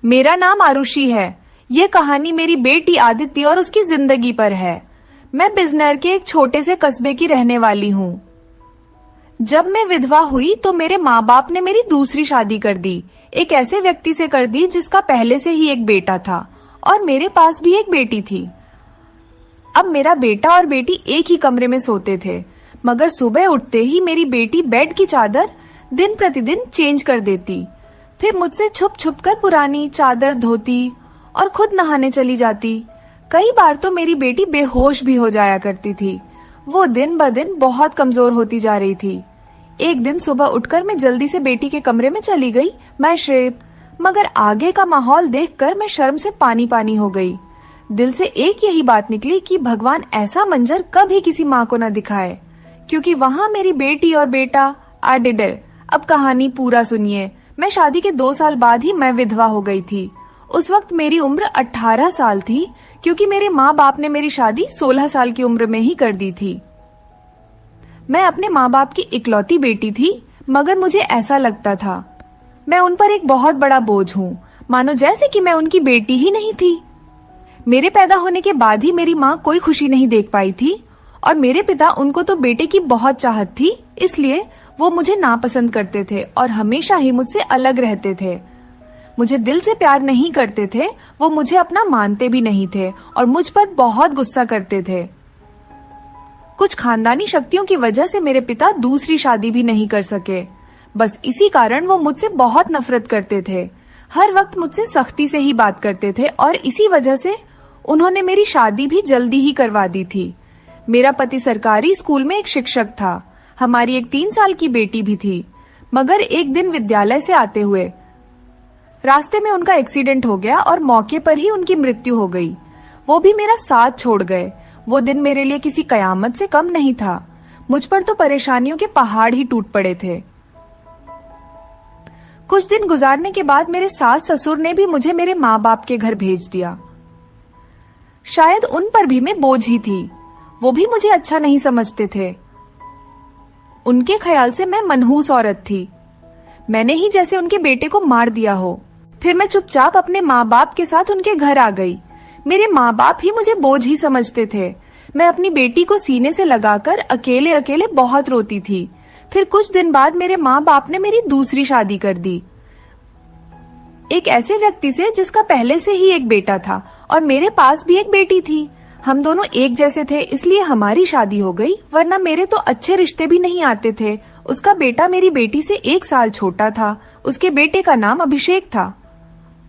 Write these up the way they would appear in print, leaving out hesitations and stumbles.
मेरा नाम आरुषि है। ये कहानी मेरी बेटी आदित्य और उसकी जिंदगी पर है। मैं बिजनौर के एक छोटे से कस्बे की रहने वाली हूँ। जब मैं विधवा हुई तो मेरे माँ बाप ने मेरी दूसरी शादी कर दी। एक ऐसे व्यक्ति से कर दी जिसका पहले से ही एक बेटा था और मेरे पास भी एक बेटी थी। अब मेरा बेटा और बेटी एक ही कमरे में सोते थे, मगर सुबह उठते ही मेरी बेटी बेड की चादर दिन प्रतिदिन चेंज कर देती। फिर मुझसे छुप छुप कर पुरानी चादर धोती और खुद नहाने चली जाती। कई बार तो मेरी बेटी बेहोश भी हो जाया करती थी। वो दिन ब दिन बहुत कमजोर होती जा रही थी। एक दिन सुबह उठकर मैं जल्दी से बेटी के कमरे में चली गई, मैं श्रेप, मगर आगे का माहौल देखकर मैं शर्म से पानी पानी हो गई। दिल से एक यही बात निकली कि भगवान ऐसा मंजर कभी किसी माँ को न दिखाए, क्योंकि वहाँ मेरी बेटी और बेटा आडिडे। अब कहानी पूरा सुनिए। मैं शादी के 2 साल बाद ही मैं विधवा हो गई थी। उस वक्त मेरी उम्र 18 साल थी, क्योंकि मेरे माँ बाप ने मेरी शादी 16 साल की उम्र में ही कर दी थी। मैं अपने माँ बाप की इकलौती बेटी थी, मगर मुझे ऐसा लगता था मैं उन पर एक बहुत बड़ा बोझ हूँ, मानो जैसे कि मैं उनकी बेटी ही नहीं थी। मेरे पैदा होने के बाद ही मेरी माँ कोई खुशी नहीं देख पाई थी और मेरे पिता, उनको तो बेटे की बहुत चाहत थी, इसलिए वो मुझे नापसंद करते थे और हमेशा ही मुझसे अलग रहते थे। मुझे दिल से प्यार नहीं करते थे, वो मुझे अपना मानते भी नहीं थे और मुझ पर बहुत गुस्सा करते थे। कुछ खानदानी शक्तियों की वजह से मेरे पिता दूसरी शादी भी नहीं कर सके। बस इसी कारण वो मुझसे बहुत नफरत करते थे। हर वक्त मुझसे सख्ती से ही बात करते थे और इसी वजह से उन्होंने मेरी शादी भी जल्दी ही करवा दी थी। मेरा पति सरकारी स्कूल में एक शिक्षक था। हमारी एक 3 साल की बेटी भी थी, मगर एक दिन विद्यालय से आते हुए रास्ते में उनका एक्सीडेंट हो गया और मौके पर ही उनकी मृत्यु हो गई। वो भी मेरा साथ छोड़ गए। वो दिन मेरे लिए किसी कयामत से कम नहीं था। मुझ पर तो परेशानियों के पहाड़ ही टूट पड़े थे। कुछ दिन गुजारने के बाद मेरे सास ससुर ने भी मुझे मेरे माँ बाप के घर भेज दिया। शायद उन पर भी मैं बोझ ही थी। वो भी मुझे अच्छा नहीं समझते थे। उनके ख्याल से मैं मनहूस औरत थी। मैंने ही जैसे उनके बेटे को मार दिया हो। फिर मैं चुपचाप अपने माँ बाप के साथ उनके घर आ गई। मेरे माँ बाप ही मुझे बोझ ही समझते थे। मैं अपनी बेटी को सीने से लगाकर अकेले अकेले बहुत रोती थी। फिर कुछ दिन बाद मेरे माँ बाप ने मेरी दूसरी शादी कर दी, एक ऐसे व्यक्ति से जिसका पहले से ही एक बेटा था और मेरे पास भी एक बेटी थी। हम दोनों एक जैसे थे, इसलिए हमारी शादी हो गई, वरना मेरे तो अच्छे रिश्ते भी नहीं आते थे। उसका बेटा मेरी बेटी से 1 साल छोटा था। उसके बेटे का नाम अभिषेक था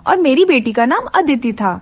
और मेरी बेटी का नाम अदिति था।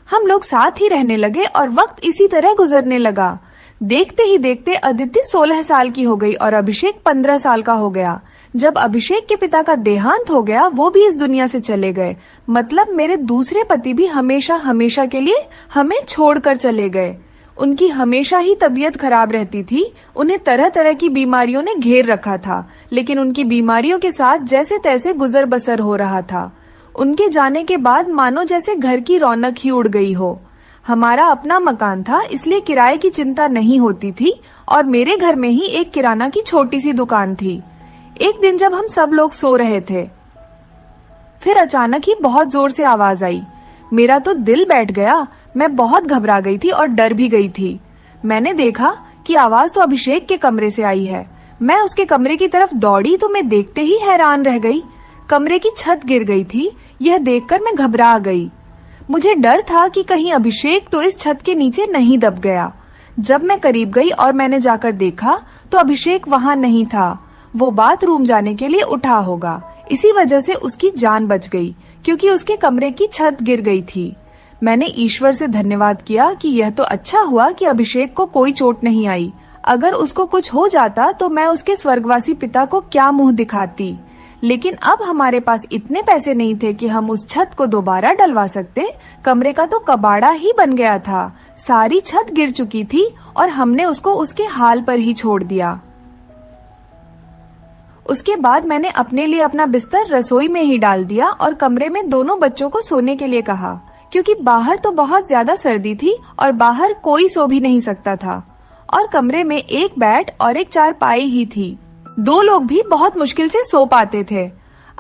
हम लोग साथ ही रहने लगे और वक्त इसी तरह गुजरने लगा। देखते ही देखते अदिति 16 साल की हो गई और अभिषेक 15 साल का हो गया। जब अभिषेक के पिता का देहांत हो गया, वो भी इस दुनिया से चले गए। मतलब मेरे दूसरे पति भी हमेशा हमेशा के लिए हमें छोड़कर चले गए। उनकी हमेशा ही तबीयत खराब रहती थी। उन्हें तरह तरह की बीमारियों ने घेर रखा था, लेकिन उनकी बीमारियों के साथ जैसे तैसे गुजर बसर हो रहा था। उनके जाने के बाद मानो जैसे घर की रौनक ही उड़ गई हो। हमारा अपना मकान था, इसलिए किराए की चिंता नहीं होती थी और मेरे घर में ही एक किराना की छोटी सी दुकान थी। एक दिन जब हम सब लोग सो रहे थे, फिर अचानक ही बहुत जोर से आवाज आई। मेरा तो दिल बैठ गया। मैं बहुत घबरा गई थी और डर भी गई थी। मैंने देखा कि आवाज तो अभिषेक के कमरे से आई है। मैं उसके कमरे की तरफ दौड़ी तो मैं देखते ही हैरान रह गई। कमरे की छत गिर गई थी। यह देखकर मैं घबरा गई। मुझे डर था कि कहीं अभिषेक तो इस छत के नीचे नहीं दब गया। जब मैं करीब गई और मैंने जाकर देखा तो अभिषेक वहाँ नहीं था। वो बाथरूम जाने के लिए उठा होगा, इसी वजह से उसकी जान बच गई, क्योंकि उसके कमरे की छत गिर गई थी। मैंने ईश्वर से धन्यवाद किया कि यह तो अच्छा हुआ कि अभिषेक को कोई चोट नहीं आई। अगर उसको कुछ हो जाता तो मैं उसके स्वर्गवासी पिता को क्या मुंह दिखाती। लेकिन अब हमारे पास इतने पैसे नहीं थे कि हम उस छत को दोबारा डलवा सकते। कमरे का तो कबाड़ा ही बन गया था। सारी छत गिर चुकी थी और हमने उसको उसके हाल पर ही छोड़ दिया। उसके बाद मैंने अपने लिए अपना बिस्तर रसोई में ही डाल दिया और कमरे में दोनों बच्चों को सोने के लिए कहा, क्योंकि बाहर तो बहुत ज्यादा सर्दी थी और बाहर कोई सो भी नहीं सकता था और कमरे में एक बेड और एक चारपाई ही थी। 2 लोग भी बहुत मुश्किल से सो पाते थे।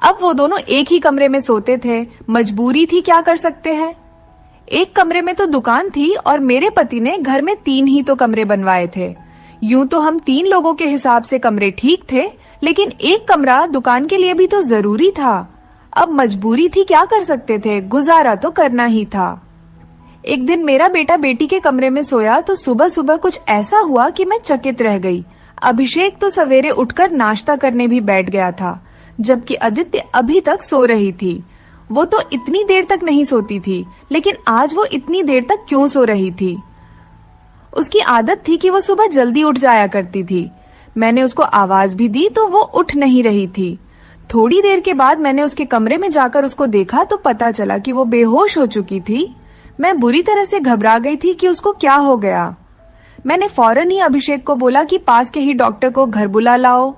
अब वो दोनों एक ही कमरे में सोते थे, मजबूरी थी, क्या कर सकते हैं। एक कमरे में तो दुकान थी और मेरे पति ने घर में 3 ही तो कमरे बनवाए थे। यूं तो हम 3 लोगों के हिसाब से कमरे ठीक थे, लेकिन एक कमरा दुकान के लिए भी तो जरूरी था। अब मजबूरी थी, क्या कर सकते थे, गुजारा तो करना ही था। एक दिन मेरा बेटा बेटी के कमरे में सोया तो सुबह सुबह कुछ ऐसा हुआ कि मैं चकित रह गई। अभिषेक तो सवेरे उठकर नाश्ता करने भी बैठ गया था, जबकि अदित्य अभी तक सो रही थी। वो तो इतनी देर तक नहीं सोती थी, लेकिन आज वो इतनी देर तक क्यों सो रही थी? उसकी आदत थी कि वो सुबह जल्दी उठ जाया करती थी। मैंने उसको आवाज भी दी तो वो उठ नहीं रही थी। थोड़ी देर के बाद मैंने उसके कमरे में जाकर उसको देखा तो पता चला कि वो बेहोश हो चुकी थी। मैं बुरी तरह से घबरा गई थी कि उसको क्या हो गया। मैंने फौरन ही अभिषेक को बोला कि पास के ही डॉक्टर को घर बुला लाओ।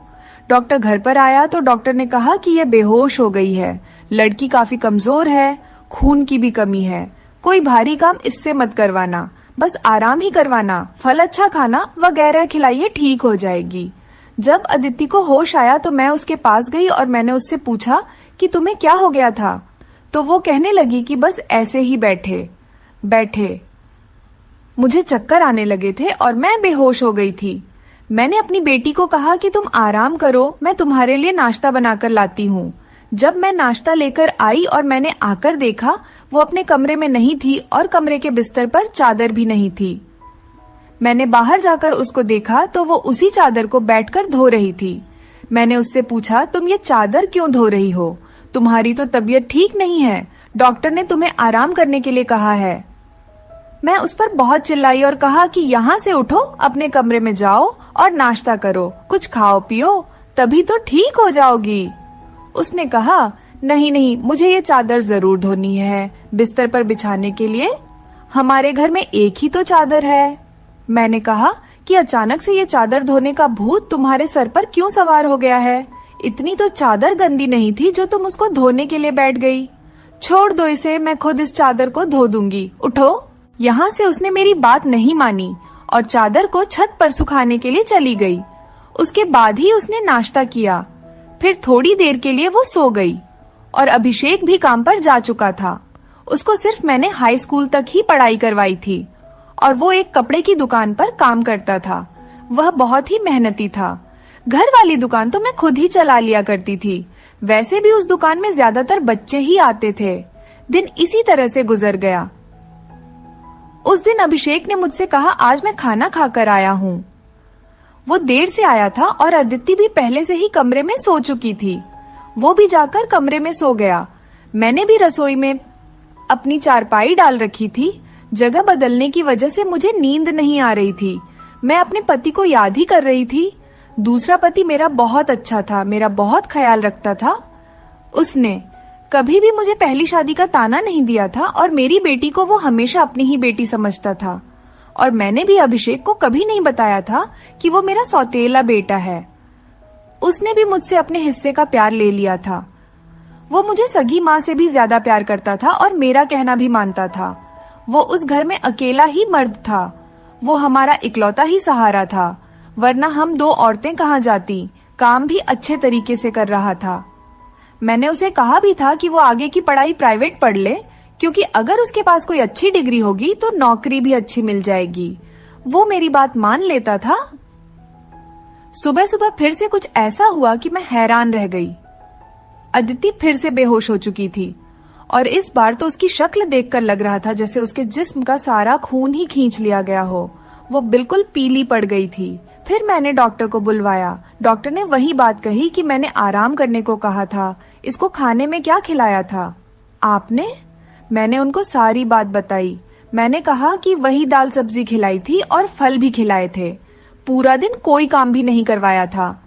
डॉक्टर घर पर आया तो डॉक्टर ने कहा कि यह बेहोश हो गई है, लड़की काफी कमजोर है, खून की भी कमी है, कोई भारी काम इससे मत करवाना, बस आराम ही करवाना, फल अच्छा खाना वगैरह खिलाइए, ठीक हो जाएगी। जब अदिति को होश आया तो मैं उसके पास गई और मैंने उससे पूछा कि तुम्हें क्या हो गया था। तो वो कहने लगी कि बस ऐसे ही बैठे। मुझे चक्कर आने लगे थे और मैं बेहोश हो गई थी। मैंने अपनी बेटी को कहा कि तुम आराम करो, मैं तुम्हारे लिए नाश्ता बनाकर लाती हूँ। जब मैं नाश्ता लेकर आई और मैंने आकर देखा, वो अपने कमरे में नहीं थी और कमरे के बिस्तर पर चादर भी नहीं थी। मैंने बाहर जाकर उसको देखा तो वो उसी चादर को बैठकर धो रही थी। मैंने उससे पूछा, तुम ये चादर क्यों धो रही हो? तुम्हारी तो तबीयत ठीक नहीं है, डॉक्टर ने तुम्हें आराम करने के लिए कहा है। मैं उस पर बहुत चिल्लाई और कहा कि यहाँ से उठो, अपने कमरे में जाओ और नाश्ता करो, कुछ खाओ पियो, तभी तो ठीक हो जाओगी। उसने कहा, नहीं, मुझे ये चादर जरूर धोनी है, बिस्तर पर बिछाने के लिए हमारे घर में एक ही तो चादर है। मैंने कहा कि अचानक से ये चादर धोने का भूत तुम्हारे सर पर क्यों सवार हो गया है? इतनी तो चादर गंदी नहीं थी जो तुम उसको धोने के लिए बैठ गई। छोड़ दो इसे, मैं खुद इस चादर को धो दूंगी, उठो। यहाँ से उसने मेरी बात नहीं मानी और चादर को छत पर सुखाने के लिए चली गई। उसके बाद ही उसने नाश्ता किया। फिर थोड़ी देर के लिए वो सो गई और अभिषेक भी काम पर जा चुका था। उसको सिर्फ मैंने हाई स्कूल तक ही पढ़ाई करवाई थी और वो एक कपड़े की दुकान पर काम करता था। वह बहुत ही मेहनती था। घर वाली दुकान तो मैं खुद ही चला लिया करती थी। वैसे भी उस दुकान में ज्यादातर बच्चे ही आते थे। दिन इसी तरह से गुजर गया। उस दिन अभिषेक ने मुझसे कहा, आज मैं खाना खाकर आया हूँ। वो देर से आया था और अदिति भी पहले से ही कमरे में सो चुकी थी। वो भी जाकर कमरे में सो गया। मैंने भी रसोई में अपनी चारपाई डाल रखी थी। जगह बदलने की वजह से मुझे नींद नहीं आ रही थी। मैं अपने पति को याद ही कर रही थी। दूसरा पति मेरा बहुत अच्छा था, मेरा बहुत ख्याल रखता था। उसने कभी भी मुझे पहली शादी का ताना नहीं दिया था और मेरी बेटी को वो हमेशा अपनी ही बेटी समझता था। और मैंने भी अभिषेक को कभी नहीं बताया था कि वो मेरा सौतेला बेटा है। उसने भी मुझसे अपने हिस्से का प्यार ले लिया था। वो मुझे सगी माँ से भी ज्यादा प्यार करता था और मेरा कहना भी मानता था। वो उस घर में अकेला ही मर्द था। वो हमारा इकलौता ही सहारा था, वरना हम 2 औरतें कहाँ जाती। काम भी अच्छे तरीके से कर रहा था। मैंने उसे कहा भी था कि वो आगे की पढ़ाई प्राइवेट पढ़ ले, क्योंकि अगर उसके पास कोई अच्छी डिग्री होगी तो नौकरी भी अच्छी मिल जाएगी। वो मेरी बात मान लेता था। सुबह सुबह फिर से कुछ ऐसा हुआ कि मैं हैरान रह गई। अदिति फिर से बेहोश हो चुकी थी और इस बार तो उसकी शक्ल देखकर लग रहा था जैसे उसके जिस्म का सारा खून ही खींच लिया गया हो। वो बिल्कुल पीली पड़ गई थी। फिर मैंने डॉक्टर को बुलवाया। डॉक्टर ने वही बात कही कि मैंने आराम करने को कहा था। इसको खाने में क्या खिलाया था आपने? मैंने उनको सारी बात बताई। मैंने कहा कि वही दाल सब्जी खिलाई थी और फल भी खिलाए थे। पूरा दिन कोई काम भी नहीं करवाया था।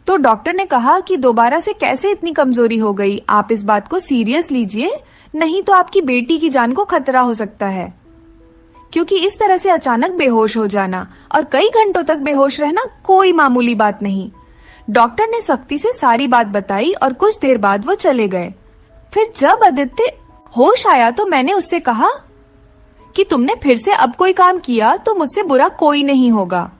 तो डॉक्टर ने कहा कि दोबारा से कैसे इतनी कमजोरी हो गई, आप इस बात को सीरियस लीजिए, नहीं तो आपकी बेटी की जान को खतरा हो सकता है। क्योंकि इस तरह से अचानक बेहोश हो जाना और कई घंटों तक बेहोश रहना कोई मामूली बात नहीं। डॉक्टर ने सख्ती से सारी बात बताई और कुछ देर बाद वो चले गए। फिर जब आदित्य होश आया तो मैंने उससे कहा कि तुमने फिर से अब कोई काम किया तो मुझसे बुरा कोई नहीं होगा,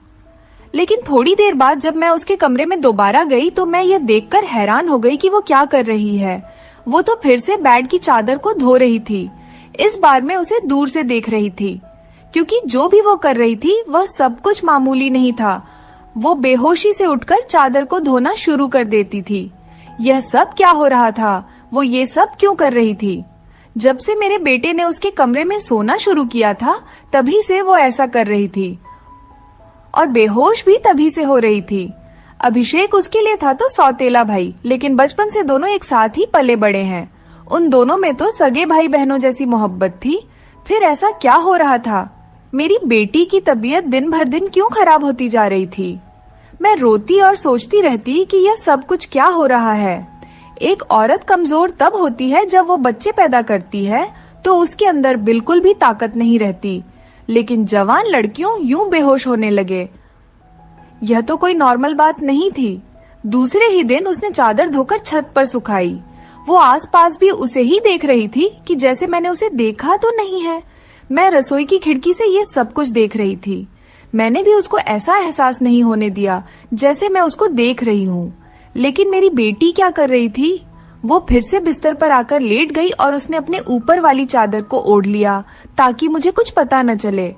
लेकिन थोड़ी देर बाद जब मैं उसके कमरे में दोबारा गई तो मैं यह देखकर हैरान हो गई कि वो क्या कर रही है। वो तो फिर से बेड की चादर को धो रही थी। इस बार मैं उसे दूर से देख रही थी, क्योंकि जो भी वो कर रही थी वह सब कुछ मामूली नहीं था। वो बेहोशी से उठकर चादर को धोना शुरू कर देती थी। यह सब क्या हो रहा था? वो ये सब क्यों कर रही थी? जब से मेरे बेटे ने उसके कमरे में सोना शुरू किया था तभी से वो ऐसा कर रही थी, और बेहोश भी तभी से हो रही थी। अभिषेक उसके लिए था तो सौतेला भाई, लेकिन बचपन से दोनों एक साथ ही पले बड़े हैं। उन दोनों में तो सगे भाई बहनों जैसी मोहब्बत थी। फिर ऐसा क्या हो रहा था? मेरी बेटी की तबीयत दिन भर दिन क्यों खराब होती जा रही थी? मैं रोती और सोचती रहती कि यह सब कुछ क्या हो रहा है। एक औरत कमजोर तब होती है जब वो बच्चे पैदा करती है तो उसके अंदर बिल्कुल भी ताकत नहीं रहती, लेकिन जवान लड़कियों यूं बेहोश होने लगे। यह तो कोई नॉर्मल बात नहीं थी। दूसरे ही दिन उसने चादर धोकर छत पर सुखाई। वो आसपास भी उसे ही देख रही थी कि जैसे मैंने उसे देखा तो नहीं है। मैं रसोई की खिड़की से ये सब कुछ देख रही थी। मैंने भी उसको ऐसा एहसास नहीं होने दिया जैसे मैं उसको देख रही हूँ। लेकिन मेरी बेटी क्या कर रही थी? वो फिर से बिस्तर पर आकर लेट गई और उसने अपने ऊपर वाली चादर को ओढ़ लिया ताकि मुझे कुछ पता न चले।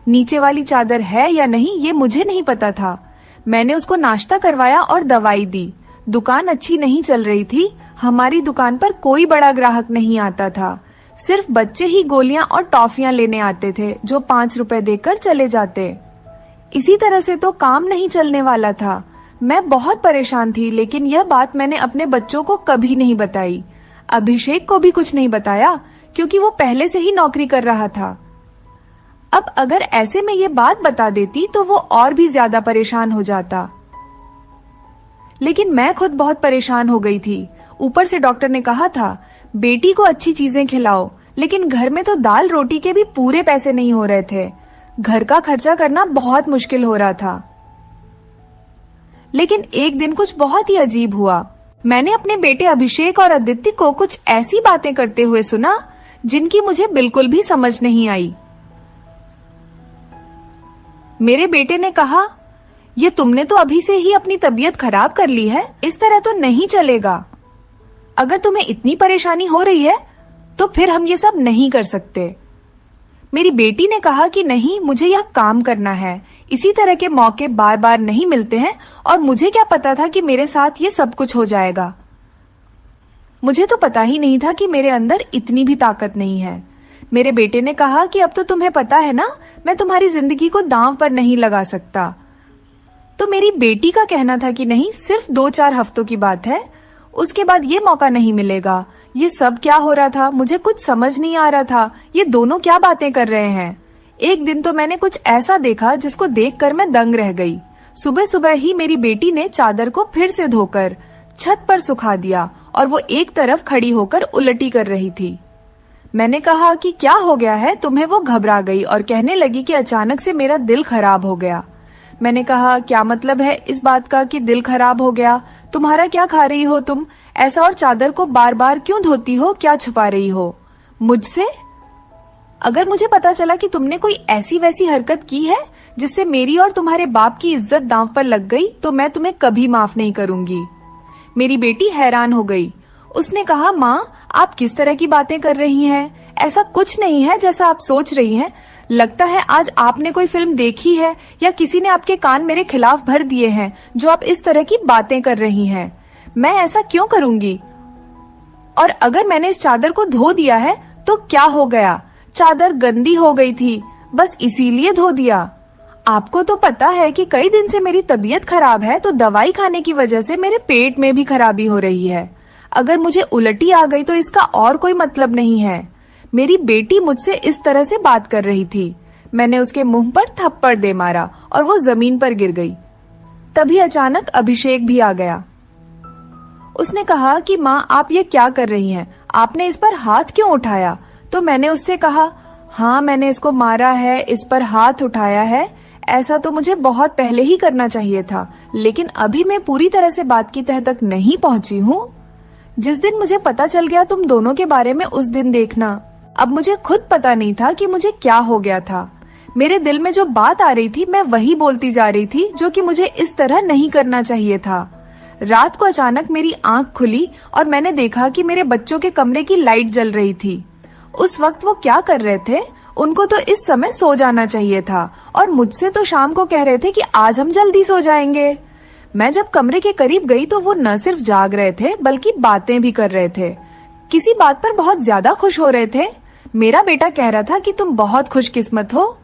नीचे वाली चादर है या नहीं ये मुझे नहीं पता था। मैंने उसको नाश्ता करवाया और दवाई दी। दुकान अच्छी नहीं चल रही थी। हमारी दुकान पर कोई बड़ा ग्राहक नहीं आता था। सिर्फ बच्चे ही गोलियां और टॉफियां लेने आते थे जो 5 रुपए देकर चले जाते। इसी तरह से तो काम नहीं चलने वाला था। मैं बहुत परेशान थी, लेकिन यह बात मैंने अपने बच्चों को कभी नहीं बताई। अभिषेक को भी कुछ नहीं बताया क्योंकि वो पहले से ही नौकरी कर रहा था। अब अगर ऐसे में ये बात बता देती तो वो और भी ज्यादा परेशान हो जाता। लेकिन मैं खुद बहुत परेशान हो गई थी। ऊपर से डॉक्टर ने कहा था बेटी को अच्छी चीजें खिलाओ, लेकिन घर में तो दाल रोटी के भी पूरे पैसे नहीं हो रहे थे। घर का खर्चा करना बहुत मुश्किल हो रहा था। लेकिन एक दिन कुछ बहुत ही अजीब हुआ। मैंने अपने बेटे अभिषेक और आदित्य को कुछ ऐसी बातें करते हुए सुना जिनकी मुझे बिल्कुल भी समझ नहीं आई। मेरे बेटे ने कहा, ये तुमने तो अभी से ही अपनी तबीयत खराब कर ली है, इस तरह तो नहीं चलेगा। अगर तुम्हें इतनी परेशानी हो रही है तो फिर हम ये सब नहीं कर सकते। मेरी बेटी ने कहा कि नहीं, मुझे यह काम करना है। इसी तरह के मौके बार बार नहीं मिलते हैं और मुझे क्या पता था कि मेरे साथ ये सब कुछ हो जाएगा। मुझे तो पता ही नहीं था कि मेरे अंदर इतनी भी ताकत नहीं है। मेरे बेटे ने कहा कि अब तो तुम्हें पता है ना, मैं तुम्हारी जिंदगी को दांव पर नहीं लगा सकता। तो मेरी बेटी का कहना था कि नहीं, सिर्फ 2-4 हफ्तों की बात है, उसके बाद ये मौका नहीं मिलेगा। ये सब क्या हो रहा था? मुझे कुछ समझ नहीं आ रहा था। ये दोनों क्या बातें कर रहे हैं? एक दिन तो मैंने कुछ ऐसा देखा जिसको देखकर मैं दंग रह गई। सुबह सुबह ही मेरी बेटी ने चादर को फिर से धोकर छत पर सुखा दिया और वो एक तरफ खड़ी होकर उलटी कर रही थी। मैंने कहा कि क्या हो गया है तुम्हें? वो घबरा गई और कहने लगी कि अचानक से मेरा दिल खराब हो गया। मैंने कहा, क्या मतलब है इस बात का कि दिल खराब हो गया? तुम्हारा क्या खा रही हो तुम ऐसा, और चादर को बार बार क्यों धोती हो? क्या छुपा रही हो मुझसे? अगर मुझे पता चला कि तुमने कोई ऐसी वैसी हरकत की है जिससे मेरी और तुम्हारे बाप की इज्जत दांव पर लग गई तो मैं तुम्हें कभी माफ नहीं करूंगी। मेरी बेटी हैरान हो गई। उसने कहा, माँ आप किस तरह की बातें कर रही हैं? ऐसा कुछ नहीं है जैसा आप सोच रही हैं। लगता है आज आपने कोई फिल्म देखी है या किसी ने आपके कान मेरे खिलाफ भर दिए हैं जो आप इस तरह की बातें कर रही हैं। मैं ऐसा क्यों करूंगी? और अगर मैंने इस चादर को धो दिया है तो क्या हो गया? चादर गंदी हो गई थी, बस इसीलिए धो दिया। आपको तो पता है कि कई दिन से मेरी तबीयत खराब है, तो दवाई खाने की वजह से मेरे पेट में भी खराबी हो रही है। अगर मुझे उल्टी आ गई तो इसका और कोई मतलब नहीं है। मेरी बेटी मुझसे इस तरह से बात कर रही थी। मैंने उसके मुंह पर थप्पड़ दे मारा और वो जमीन पर गिर गई। तभी अचानक अभिषेक भी आ गया। उसने कहा कि माँ आप ये क्या कर रही हैं? आपने इस पर हाथ क्यों उठाया? तो मैंने उससे कहा, हाँ मैंने इसको मारा है, इस पर हाथ उठाया है। ऐसा तो मुझे बहुत पहले ही करना चाहिए था, लेकिन अभी मैं पूरी तरह से बात की तह तक नहीं पहुंची हूँ। जिस दिन मुझे पता चल गया तुम दोनों के बारे में, उस दिन देखना। अब मुझे खुद पता नहीं था कि मुझे क्या हो गया था। मेरे दिल में जो बात आ रही थी मैं वही बोलती जा रही थी, जो कि मुझे इस तरह नहीं करना चाहिए था। रात को अचानक मेरी आंख खुली और मैंने देखा कि मेरे बच्चों के कमरे की लाइट जल रही थी। उस वक्त वो क्या कर रहे थे? उनको तो इस समय सो जाना चाहिए था और मुझसे तो शाम को कह रहे थे कि आज हम जल्दी सो जाएंगे। मैं जब कमरे के करीब गई तो वो न सिर्फ जाग रहे थे बल्कि बातें भी कर रहे थे। किसी बात पर बहुत ज्यादा खुश हो रहे थे। मेरा बेटा कह रहा था कि तुम बहुत खुशकिस्मत हो।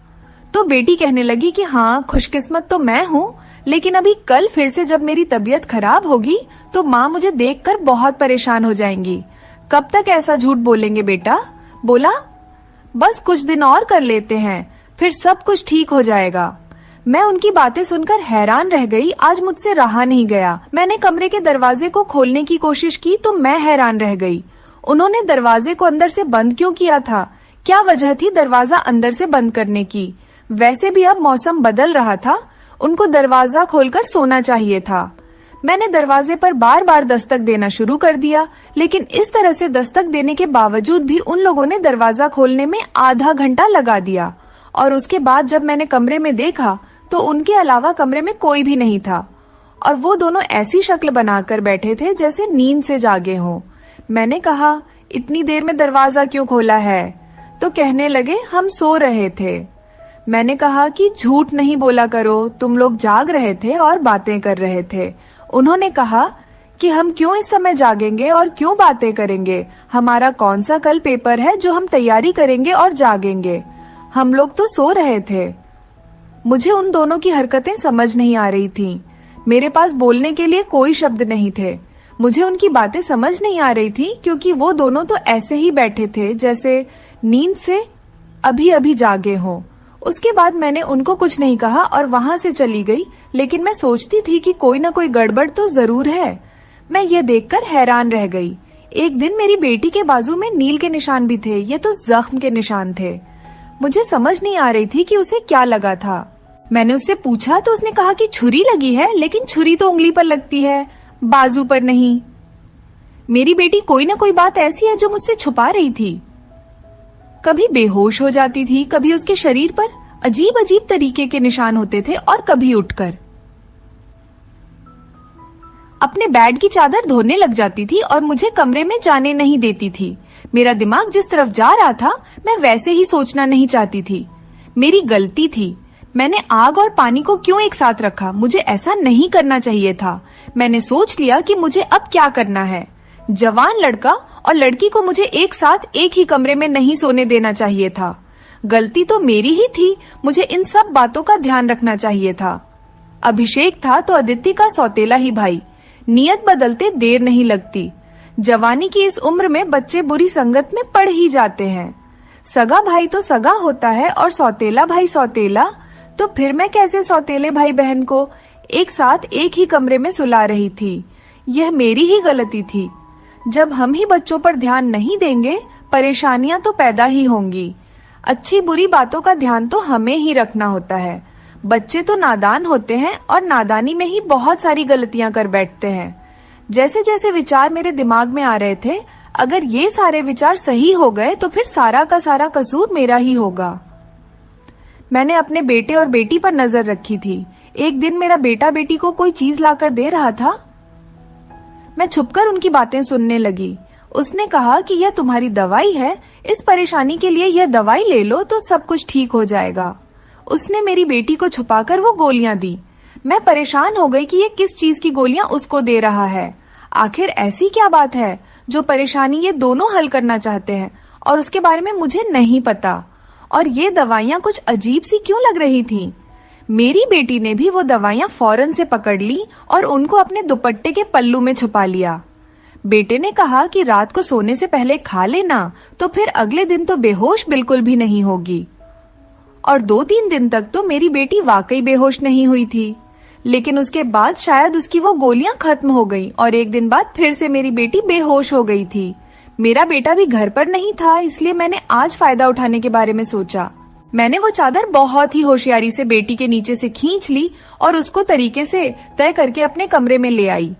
तो बेटी कहने लगी कि हाँ, खुशकिस्मत तो मैं हूँ, लेकिन अभी कल फिर से जब मेरी तबीयत खराब होगी तो माँ मुझे देखकर बहुत परेशान हो जाएंगी। कब तक ऐसा झूठ बोलेंगे बेटा? बोला, बस कुछ दिन और कर लेते हैं, फिर सब कुछ ठीक हो जाएगा। मैं उनकी बातें सुनकर हैरान रह गई। आज मुझसे रहा नहीं गया। मैंने कमरे के दरवाजे को खोलने की कोशिश की तो मैं हैरान रह गई। उन्होंने दरवाजे को अंदर से बंद क्यों किया था? क्या वजह थी दरवाजा अंदर से बंद करने की? वैसे भी अब मौसम बदल रहा था, उनको दरवाजा खोलकर सोना चाहिए था। मैंने दरवाजे पर बार बार दस्तक देना शुरू कर दिया, लेकिन इस तरह से दस्तक देने के बावजूद भी उन लोगों ने दरवाजा खोलने में आधा घंटा लगा दिया। और उसके बाद जब मैंने कमरे में देखा तो उनके अलावा कमरे में कोई भी नहीं था और वो दोनों ऐसी शक्ल बनाकर बैठे थे जैसे नींद से जागे हों। मैंने कहा, इतनी देर में दरवाजा क्यों खोला है? तो कहने लगे, हम सो रहे थे। मैंने कहा कि झूठ नहीं बोला करो, तुम लोग जाग रहे थे और बातें कर रहे थे। उन्होंने कहा कि हम क्यों इस समय जागेंगे और क्यों बातें करेंगे? हमारा कौन सा कल पेपर है जो हम तैयारी करेंगे और जागेंगे? हम लोग तो सो रहे थे। मुझे उन दोनों की हरकतें समझ नहीं आ रही थीं। मेरे पास बोलने के लिए कोई शब्द नहीं थे। मुझे उनकी बातें समझ नहीं आ रही थी क्योंकि वो दोनों तो ऐसे ही बैठे थे जैसे नींद से अभी अभी जागे हों। उसके बाद मैंने उनको कुछ नहीं कहा और वहां से चली गई, लेकिन मैं सोचती थी कि कोई ना कोई गड़बड़ तो जरूर है। मैं ये देखकर हैरान रह गई। एक दिन मेरी बेटी के बाजू में नील के निशान भी थे। ये तो जख्म के निशान थे। मुझे समझ नहीं आ रही थी कि उसे क्या लगा था। मैंने उससे पूछा तो उसने कहा कि छुरी लगी है, लेकिन छुरी तो उंगली पर लगती है, बाजू पर नहीं। मेरी बेटी कोई ना कोई बात ऐसी है जो मुझसे छुपा रही थी। कभी बेहोश हो जाती थी, कभी उसके शरीर पर अजीब अजीब तरीके के निशान होते थे और कभी उठकर अपने बेड की चादर धोने लग जाती थी और मुझे कमरे में जाने नहीं देती थी। मेरा दिमाग जिस तरफ जा रहा था मैं वैसे ही सोचना नहीं चाहती थी। मेरी गलती थी। मैंने आग और पानी को क्यों एक साथ रखा? मुझे ऐसा नहीं करना चाहिए था। मैंने सोच लिया कि मुझे अब क्या करना है। जवान लड़का और लड़की को मुझे एक साथ एक ही कमरे में नहीं सोने देना चाहिए था। गलती तो मेरी ही थी। मुझे इन सब बातों का ध्यान रखना चाहिए था। अभिषेक था तो अदिति का सौतेला ही भाई। नियत बदलते देर नहीं लगती। जवानी की इस उम्र में बच्चे बुरी संगत में पड़ ही जाते हैं। सगा भाई तो सगा होता है और सौतेला भाई सौतेला। तो फिर मैं कैसे सौतेले भाई बहन को एक साथ एक ही कमरे में सुला रही थी? यह मेरी ही गलती थी। जब हम ही बच्चों पर ध्यान नहीं देंगे, परेशानियां तो पैदा ही होंगी। अच्छी बुरी बातों का ध्यान तो हमें ही रखना होता है। बच्चे तो नादान होते हैं और नादानी में ही बहुत सारी गलतियां कर बैठते हैं। जैसे जैसे विचार मेरे दिमाग में आ रहे थे, अगर ये सारे विचार सही हो गए तो फिर सारा का सारा कसूर मेरा ही होगा। मैंने अपने बेटे और बेटी पर नजर रखी थी। एक दिन मेरा बेटा बेटी को कोई चीज लाकर दे रहा था। मैं छुपकर उनकी बातें सुनने लगी। उसने कहा कि यह तुम्हारी दवाई है, इस परेशानी के लिए यह दवाई ले लो तो सब कुछ ठीक हो जाएगा। उसने मेरी बेटी को छुपाकर वो गोलियां दी। मैं परेशान हो गई कि ये किस चीज की गोलियां उसको दे रहा है। आखिर ऐसी क्या बात है जो परेशानी ये दोनों हल करना चाहते हैं और उसके बारे में मुझे नहीं पता। और ये दवाइयां कुछ अजीब सी क्यों लग रही थीं? मेरी बेटी ने भी वो दवाइयां फौरन से पकड़ ली और उनको अपने दुपट्टे के पल्लू में छुपा लिया। बेटे ने कहा कि रात को सोने से पहले खा लेना, तो फिर अगले दिन तो बेहोश बिल्कुल भी नहीं होगी। और 2-3 दिन तक तो मेरी बेटी वाकई बेहोश नहीं हुई थी, लेकिन उसके बाद शायद उसकी वो गोलियां खत्म हो गईं और एक दिन बाद फिर से मेरी बेटी बेहोश हो गई थी। मेरा बेटा भी घर पर नहीं था, इसलिए मैंने आज फायदा उठाने के बारे में सोचा। मैंने वो चादर बहुत ही होशियारी से बेटी के नीचे से खींच ली और उसको तरीके से तय करके अपने कमरे में ले आई।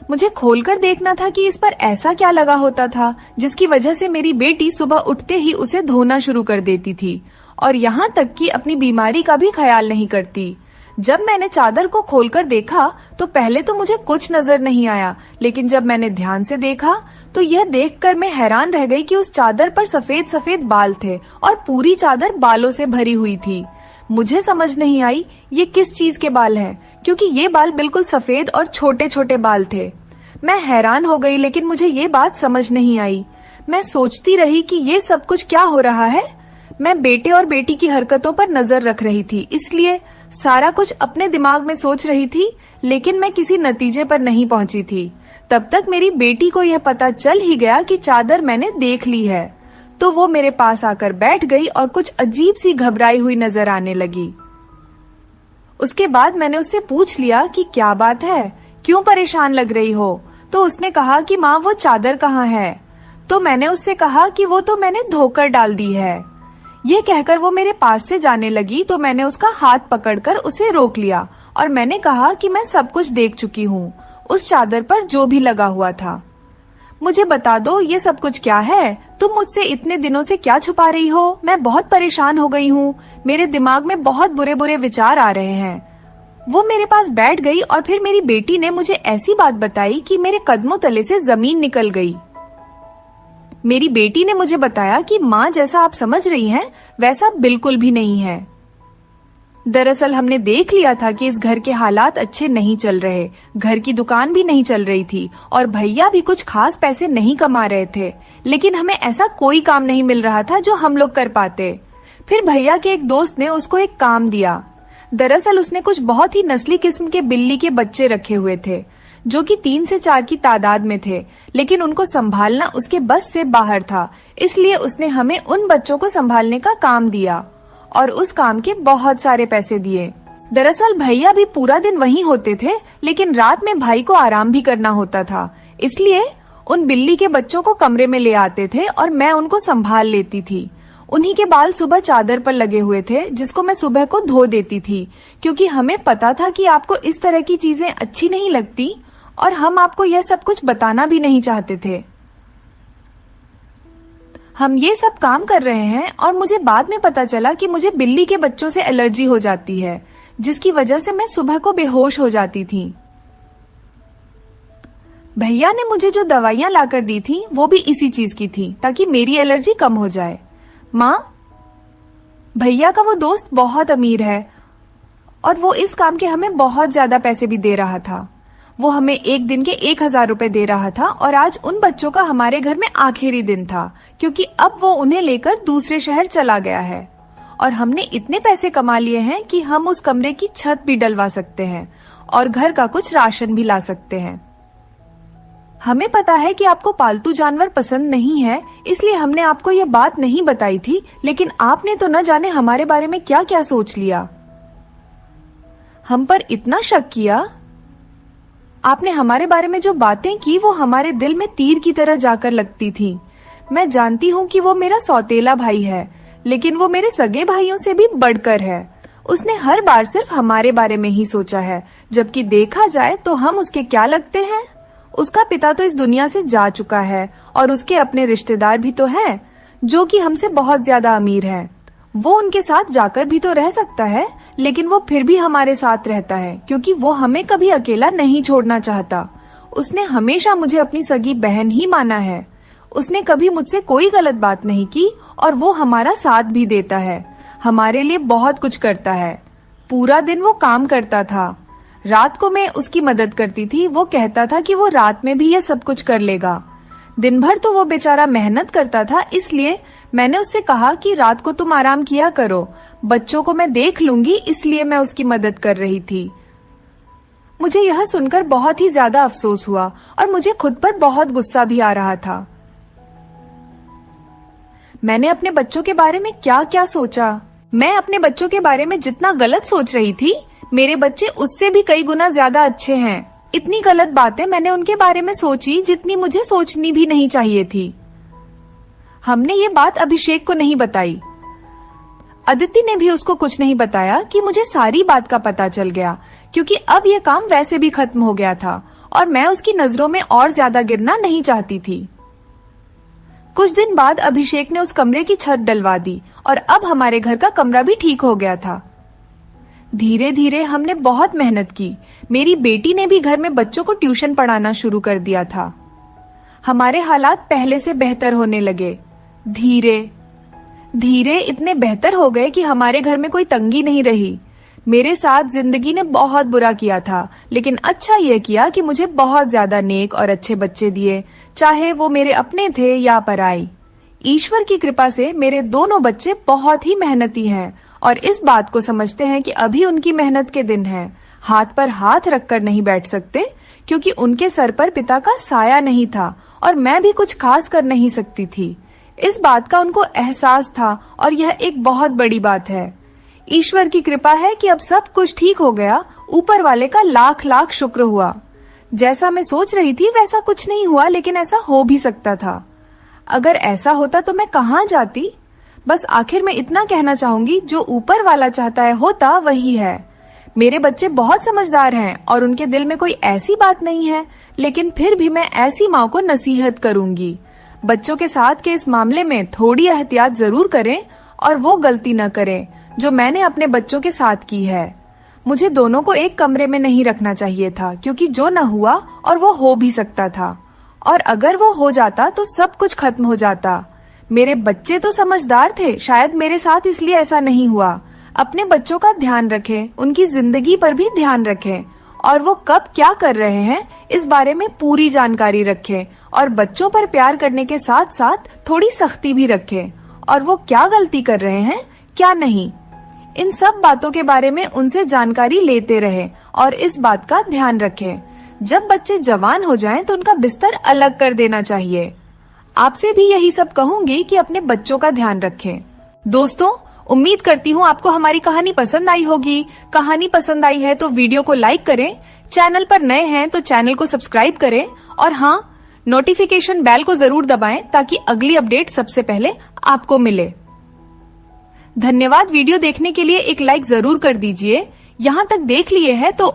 मुझे खोलकर देखना था कि इस पर ऐसा क्या लगा होता था जिसकी वजह से मेरी बेटी सुबह उठते ही उसे धोना शुरू कर देती थी और यहाँ तक कि अपनी बीमारी का भी ख्याल नहीं करती। जब मैंने चादर को खोलकर देखा तो पहले तो मुझे कुछ नजर नहीं आया, लेकिन जब मैंने ध्यान से देखा तो यह देखकर मैं हैरान रह गई कि उस चादर पर सफेद सफेद बाल थे और पूरी चादर बालों से भरी हुई थी। मुझे समझ नहीं आई ये किस चीज के बाल हैं, क्योंकि ये बाल बिल्कुल सफेद और छोटे छोटे बाल थे। मैं हैरान हो गई, लेकिन मुझे ये बात समझ नहीं आई। मैं सोचती रही कि ये सब कुछ क्या हो रहा है। मैं बेटे और बेटी की हरकतों पर नजर रख रही थी, इसलिए सारा कुछ अपने दिमाग में सोच रही थी, लेकिन मैं किसी नतीजे पर नहीं पहुंची थी। तब तक मेरी बेटी को यह पता चल ही गया कि चादर मैंने देख ली है, तो वो मेरे पास आकर बैठ गई और कुछ अजीब सी घबराई हुई नजर आने लगी। उसके बाद मैंने उससे पूछ लिया कि क्या बात है, क्यों परेशान लग रही हो? तो उसने कहा कि माँ वो चादर कहाँ है? तो मैंने उससे कहा कि वो तो मैंने धोकर डाल दी है। ये कहकर वो मेरे पास से जाने लगी, तो मैंने उसका हाथ पकड़कर उसे रोक लिया और मैंने कहा कि मैं सब कुछ देख चुकी हूँ, उस चादर पर जो भी लगा हुआ था। मुझे बता दो ये सब कुछ क्या है? तुम मुझसे इतने दिनों से क्या छुपा रही हो? मैं बहुत परेशान हो गई हूँ, मेरे दिमाग में बहुत बुरे बुरे विचार आ रहे हैं। वो मेरे पास बैठ गई और फिर मेरी बेटी ने मुझे ऐसी बात बताई कि मेरे कदमों तले से जमीन निकल गई। मेरी बेटी ने मुझे बताया कि माँ जैसा आप समझ रही हैं वैसा बिल्कुल भी नहीं है। दरअसल हमने देख लिया था कि इस घर के हालात अच्छे नहीं चल रहे, घर की दुकान भी नहीं चल रही थी और भैया भी कुछ खास पैसे नहीं कमा रहे थे, लेकिन हमें ऐसा कोई काम नहीं मिल रहा था जो हम लोग कर पाते। फिर भैया के एक दोस्त ने उसको एक काम दिया। दरअसल उसने कुछ बहुत ही नस्ली किस्म के बिल्ली के बच्चे रखे हुए थे, जो कि 3 से 4 की तादाद में थे, लेकिन उनको संभालना उसके बस से बाहर था। इसलिए उसने हमें उन बच्चों को संभालने का काम दिया और उस काम के बहुत सारे पैसे दिए। दरअसल भैया भी पूरा दिन वहीं होते थे, लेकिन रात में भाई को आराम भी करना होता था, इसलिए उन बिल्ली के बच्चों को कमरे में ले आते थे और मैं उनको संभाल लेती थी। उन्हीं के बाल सुबह चादर पर लगे हुए थे, जिसको मैं सुबह को धो देती थी, क्योंकि हमें पता था कि आपको इस तरह की चीजें अच्छी नहीं लगती और हम आपको यह सब कुछ बताना भी नहीं चाहते थे। हम ये सब काम कर रहे हैं और मुझे बाद में पता चला कि मुझे बिल्ली के बच्चों से एलर्जी हो जाती है, जिसकी वजह से मैं सुबह को बेहोश हो जाती थी। भैया ने मुझे जो दवाइयां लाकर दी थी वो भी इसी चीज की थी, ताकि मेरी एलर्जी कम हो जाए। माँ, भैया का वो दोस्त बहुत अमीर है और वो इस काम के हमें बहुत ज्यादा पैसे भी दे रहा था। वो हमें एक दिन के 1000 रुपए दे रहा था और आज उन बच्चों का हमारे घर में आखिरी दिन था, क्योंकि अब वो उन्हें लेकर दूसरे शहर चला गया है और हमने इतने पैसे कमा लिए हैं कि हम उस कमरे की छत भी डलवा सकते हैं और घर का कुछ राशन भी ला सकते हैं। हमें पता है कि आपको पालतू जानवर पसंद नहीं है, इसलिए हमने आपको यह बात नहीं बताई थी, लेकिन आपने तो न जाने हमारे बारे में क्या क्या सोच लिया। हम पर इतना शक किया। आपने हमारे बारे में जो बातें की वो हमारे दिल में तीर की तरह जाकर लगती थी। मैं जानती हूँ कि वो मेरा सौतेला भाई है, लेकिन वो मेरे सगे भाइयों से भी बढ़कर है। उसने हर बार सिर्फ हमारे बारे में ही सोचा है, जबकि देखा जाए तो हम उसके क्या लगते हैं। उसका पिता तो इस दुनिया से जा चुका है और उसके अपने रिश्तेदार भी तो हैं, जो कि हमसे बहुत ज्यादा अमीर हैं। वो उनके साथ जाकर भी तो रह सकता है, लेकिन वो फिर भी हमारे साथ रहता है, क्योंकि वो हमें कभी अकेला नहीं छोड़ना चाहता। उसने हमेशा मुझे अपनी सगी बहन ही माना है। उसने कभी मुझसे कोई गलत बात नहीं की और वो हमारा साथ भी देता है, हमारे लिए बहुत कुछ करता है। पूरा दिन वो काम करता था, रात को मैं उसकी मदद करती थी। वो कहता था कि वो रात में भी यह सब कुछ कर लेगा। दिन भर तो वो बेचारा मेहनत करता था, इसलिए मैंने उससे कहा कि रात को तुम आराम किया करो, बच्चों को मैं देख लूंगी, इसलिए मैं उसकी मदद कर रही थी। मुझे यह सुनकर बहुत ही ज्यादा अफसोस हुआ और मुझे खुद पर बहुत गुस्सा भी आ रहा था। मैंने अपने बच्चों के बारे में क्या क्या सोचा। मैं अपने बच्चों के बारे में जितना गलत सोच रही थी, मेरे बच्चे उससे भी कई गुना ज्यादा अच्छे हैं। इतनी गलत बातें मैंने उनके बारे में सोची जितनी मुझे सोचनी भी नहीं चाहिए थी। हमने ये बात अभिषेक को नहीं बताई। अदिति ने भी उसको कुछ नहीं बताया कि मुझे सारी बात का पता चल गया, क्योंकि अब यह काम वैसे भी खत्म हो गया था और मैं उसकी नजरों में और ज्यादा गिरना नहीं चाहती थी। कुछ दिन बाद अभिषेक ने उस कमरे की छत डलवा दी और अब हमारे घर का कमरा भी ठीक हो गया था। धीरे धीरे हमने बहुत मेहनत की। मेरी बेटी ने भी घर में बच्चों को ट्यूशन पढ़ाना शुरू कर दिया था। हमारे हालात पहले से बेहतर होने लगे। धीरे धीरे इतने बेहतर हो गए कि हमारे घर में कोई तंगी नहीं रही। मेरे साथ जिंदगी ने बहुत बुरा किया था, लेकिन अच्छा यह किया कि मुझे बहुत ज्यादा नेक और अच्छे बच्चे दिए, चाहे वो मेरे अपने थे या पराई। ईश्वर की कृपा से मेरे दोनों बच्चे बहुत ही मेहनती हैं और इस बात को समझते हैं कि अभी उनकी मेहनत के दिन हैं। हाथ पर हाथ रखकर नहीं बैठ सकते, क्योंकि उनके सर पर पिता का साया नहीं था और मैं भी कुछ खास कर नहीं सकती थी। इस बात का उनको एहसास था और यह एक बहुत बड़ी बात है। ईश्वर की कृपा है कि अब सब कुछ ठीक हो गया। ऊपर वाले का लाख लाख शुक्र हुआ। जैसा मैं सोच रही थी वैसा कुछ नहीं हुआ, लेकिन ऐसा हो भी सकता था। अगर ऐसा होता तो मैं कहाँ जाती। बस आखिर में इतना कहना चाहूंगी, जो ऊपर वाला चाहता है होता वही है। मेरे बच्चे बहुत समझदार हैं और उनके दिल में कोई ऐसी बात नहीं है, लेकिन फिर भी मैं ऐसी माँ को नसीहत करूंगी, बच्चों के साथ के इस मामले में थोड़ी एहतियात जरूर करें और वो गलती न करें जो मैंने अपने बच्चों के साथ की है। मुझे दोनों को एक कमरे में नहीं रखना चाहिए था, क्योंकि जो न हुआ और वो हो भी सकता था, और अगर वो हो जाता तो सब कुछ खत्म हो जाता। मेरे बच्चे तो समझदार थे, शायद मेरे साथ इसलिए ऐसा नहीं हुआ। अपने बच्चों का ध्यान रखें, उनकी जिंदगी पर भी ध्यान रखें और वो कब क्या कर रहे हैं इस बारे में पूरी जानकारी रखें, और बच्चों पर प्यार करने के साथ साथ थोड़ी सख्ती भी रखें, और वो क्या गलती कर रहे हैं क्या नहीं, इन सब बातों के बारे में उनसे जानकारी लेते रहें और इस बात का ध्यान रखें। जब बच्चे जवान हो जाएं तो उनका बिस्तर अलग कर देना चाहिए। आपसे भी यही सब कहूंगी कि अपने बच्चों का ध्यान रखें। दोस्तों, उम्मीद करती हूँ आपको हमारी कहानी पसंद आई होगी। कहानी पसंद आई है तो वीडियो को लाइक करें, चैनल पर नए हैं तो चैनल को सब्सक्राइब करें, और हाँ, नोटिफिकेशन बेल को जरूर दबाएं ताकि अगली अपडेट सबसे पहले आपको मिले। धन्यवाद। वीडियो देखने के लिए एक लाइक जरूर कर दीजिए। यहाँ तक देख लिए है तो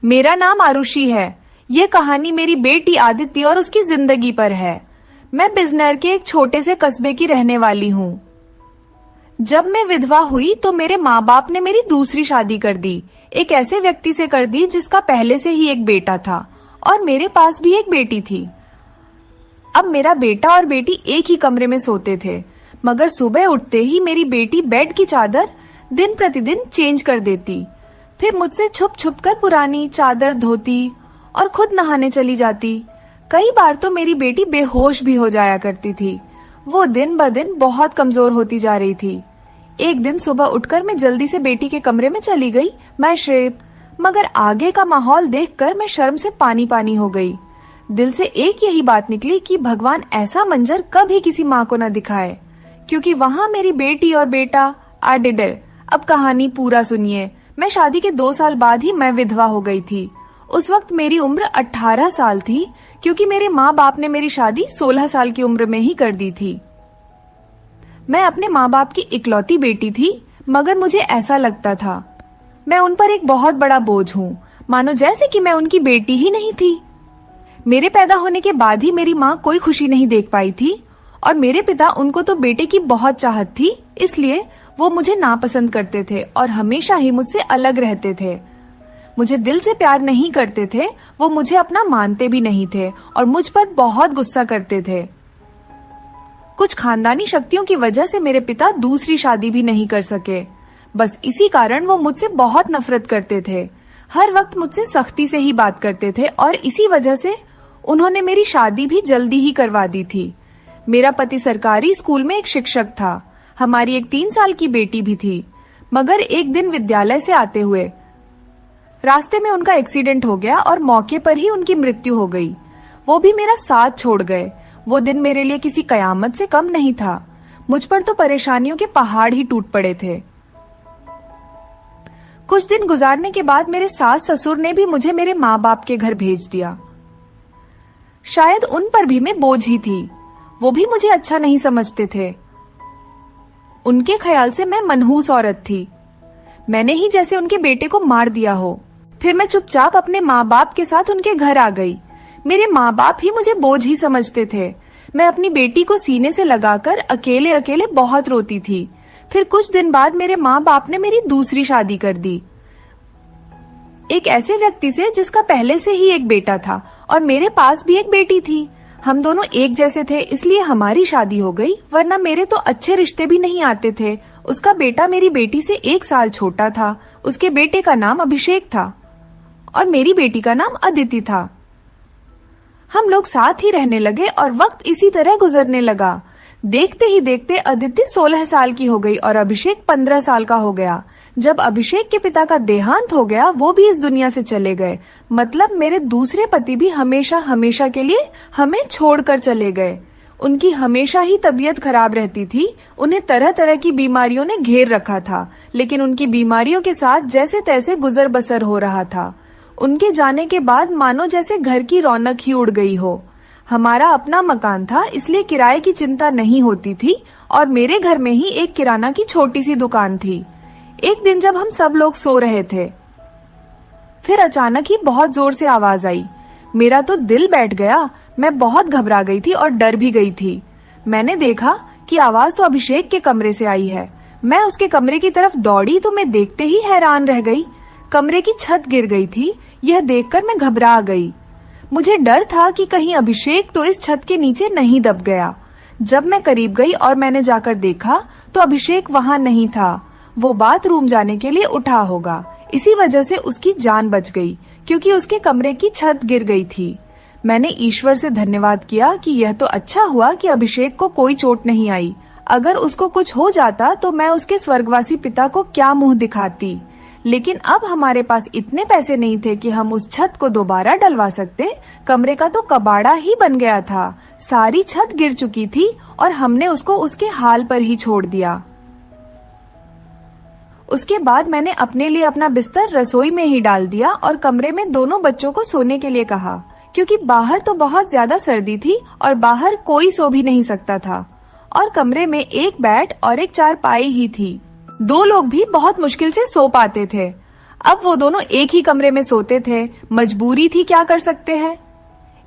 मेरा नाम आरुषि है। ये कहानी मेरी बेटी आदित्य और उसकी जिंदगी पर है। मैं बिजनौर के एक छोटे से कस्बे की रहने वाली हूँ। जब मैं विधवा हुई तो मेरे माँ बाप ने मेरी दूसरी शादी कर दी। एक ऐसे व्यक्ति से कर दी जिसका पहले से ही एक बेटा था और मेरे पास भी एक बेटी थी। अब मेरा बेटा और बेटी एक ही कमरे में सोते थे, मगर सुबह उठते ही मेरी बेटी बेड की चादर दिन प्रतिदिन चेंज कर देती। फिर मुझसे छुप छुप कर पुरानी चादर धोती और खुद नहाने चली जाती। कई बार तो मेरी बेटी बेहोश भी हो जाया करती थी। वो दिन ब दिन बहुत कमजोर होती जा रही थी। एक दिन सुबह उठकर मैं जल्दी से बेटी के कमरे में चली गई, मैं श्रेप, मगर आगे का माहौल देखकर मैं शर्म से पानी पानी हो गई। दिल से एक यही बात निकली कि भगवान ऐसा मंजर कभी किसी माँ को न दिखाए, क्योंकि वहाँ मेरी बेटी और बेटा आडिडे। अब कहानी पूरा सुनिए। मैं शादी के 2 साल बाद ही मैं विधवा हो गई थी। उस वक्त मेरी उम्र 18 साल थी, क्योंकि मेरे माँ बाप ने मेरी शादी 16 साल की उम्र में ही कर दी थी। मैं अपने माँ बाप की इकलौती बेटी थी, मगर मुझे ऐसा लगता था मैं उन पर एक बहुत बड़ा बोझ हूँ, मानो जैसे कि मैं उनकी बेटी ही नहीं थी। मेरे पैदा होने के बाद ही मेरी माँ कोई खुशी नहीं देख पाई थी और मेरे पिता, उनको तो बेटे की बहुत चाहत थी, इसलिए वो मुझे नापसंद करते थे और हमेशा ही मुझसे अलग रहते थे। मुझे दिल से प्यार नहीं करते थे, वो मुझे अपना मानते भी नहीं थे और मुझ पर बहुत गुस्सा करते थे। कुछ खानदानी शक्तियों की वजह से मेरे पिता दूसरी शादी भी नहीं कर सके। बस इसी कारण वो मुझसे बहुत नफरत करते थे। हर वक्त मुझसे सख्ती से ही बात करते थे और इसी वजह से उन्होंने मेरी शादी भी जल्दी ही करवा दी थी। मेरा पति सरकारी स्कूल में एक शिक्षक था। हमारी एक 3 साल की बेटी भी थी, मगर एक दिन विद्यालय से आते हुए रास्ते में उनका एक्सीडेंट हो गया और मौके पर ही उनकी मृत्यु हो गई। वो भी मेरा साथ छोड़ गए। वो दिन मेरे लिए किसी कयामत से कम नहीं था। मुझ पर तो परेशानियों के पहाड़ ही टूट पड़े थे। कुछ दिन गुजारने के बाद मेरे सास ससुर ने भी मुझे मेरे माँ बाप के घर भेज दिया। शायद उन पर भी मैं बोझ ही थी। वो भी मुझे अच्छा नहीं समझते थे। उनके ख्याल से मैं मनहूस औरत थी। मैंने ही जैसे उनके बेटे को मार दिया हो। फिर मैं चुपचाप अपने माँ बाप के साथ उनके घर आ गई। मेरे माँ बाप ही मुझे बोझ ही समझते थे। मैं अपनी बेटी को सीने से लगाकर अकेले अकेले बहुत रोती थी। फिर कुछ दिन बाद मेरे माँ बाप ने मेरी दूसरी शादी कर दी, एक ऐसे व्यक्ति से जिसका पहले से ही एक बेटा था और मेरे पास भी एक बेटी थी। हम दोनों एक जैसे थे, इसलिए हमारी शादी हो गई, वरना मेरे तो अच्छे रिश्ते भी नहीं आते थे। उसका बेटा मेरी बेटी से 1 साल छोटा था। उसके बेटे का नाम अभिषेक था और मेरी बेटी का नाम अदिति था। हम लोग साथ ही रहने लगे और वक्त इसी तरह गुजरने लगा। देखते ही देखते अदिति 16 साल की हो गई और अभिषेक 15 साल का हो गया। जब अभिषेक के पिता का देहांत हो गया, वो भी इस दुनिया से चले गए। मतलब मेरे दूसरे पति भी हमेशा हमेशा के लिए हमें छोड़कर चले गए। उनकी हमेशा ही तबीयत खराब रहती थी। उन्हें तरह तरह की बीमारियों ने घेर रखा था, लेकिन उनकी बीमारियों के साथ जैसे तैसे गुजर बसर हो रहा था। उनके जाने के बाद मानो जैसे घर की रौनक ही उड़ गई हो। हमारा अपना मकान था, इसलिए किराए की चिंता नहीं होती थी और मेरे घर में ही एक किराना की छोटी सी दुकान थी। एक दिन जब हम सब लोग सो रहे थे, फिर अचानक ही बहुत जोर से आवाज आई। मेरा तो दिल बैठ गया। मैं बहुत घबरा गई थी और डर भी गई थी। मैंने देखा कि आवाज तो अभिषेक के कमरे से आई है। मैं उसके कमरे की तरफ दौड़ी तो मैं देखते ही हैरान रह गई। कमरे की छत गिर गई थी। यह देखकर मैं घबरा गई। मुझे डर था कि कहीं अभिषेक तो इस छत के नीचे नहीं दब गया। जब मैं करीब गई और मैंने जाकर देखा तो अभिषेक वहां नहीं था। वो बाथरूम जाने के लिए उठा होगा, इसी वजह से उसकी जान बच गई, क्योंकि उसके कमरे की छत गिर गई थी। मैंने ईश्वर से धन्यवाद किया कि यह तो अच्छा हुआ कि अभिषेक को कोई चोट नहीं आई। अगर उसको कुछ हो जाता तो मैं उसके स्वर्गवासी पिता को क्या मुंह दिखाती। लेकिन अब हमारे पास इतने पैसे नहीं थे कि हम उस छत को दोबारा डलवा सकते। कमरे का तो कबाड़ा ही बन गया था। सारी छत गिर चुकी थी और हमने उसको उसके हाल पर ही छोड़ दिया। उसके बाद मैंने अपने लिए अपना बिस्तर रसोई में ही डाल दिया और कमरे में दोनों बच्चों को सोने के लिए कहा, क्योंकि बाहर तो बहुत ज्यादा सर्दी थी और बाहर कोई सो भी नहीं सकता था और कमरे में एक बेड और एक चारपाई ही थी। 2 लोग भी बहुत मुश्किल से सो पाते थे। अब वो दोनों एक ही कमरे में सोते थे, मजबूरी थी, क्या कर सकते हैं।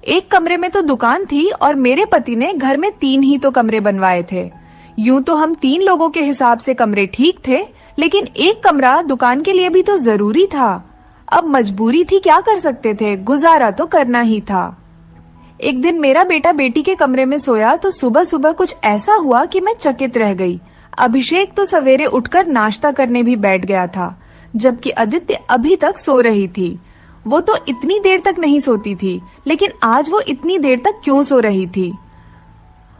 एक कमरे में तो दुकान थी और मेरे पति ने घर में 3 ही तो कमरे बनवाए थे। यूं तो हम 3 लोगों के हिसाब से कमरे ठीक थे, लेकिन एक कमरा दुकान के लिए भी तो जरूरी था। अब मजबूरी थी, क्या कर सकते थे, गुजारा तो करना ही था। एक दिन मेरा बेटा बेटी के कमरे में सोया तो सुबह सुबह कुछ ऐसा हुआ कि मैं चकित रह गई। अभिषेक तो सवेरे उठकर नाश्ता करने भी बैठ गया था, जबकि अदिति अभी तक सो रही थी। वो तो इतनी देर तक नहीं सोती थी, लेकिन आज वो इतनी देर तक क्यों सो रही थी।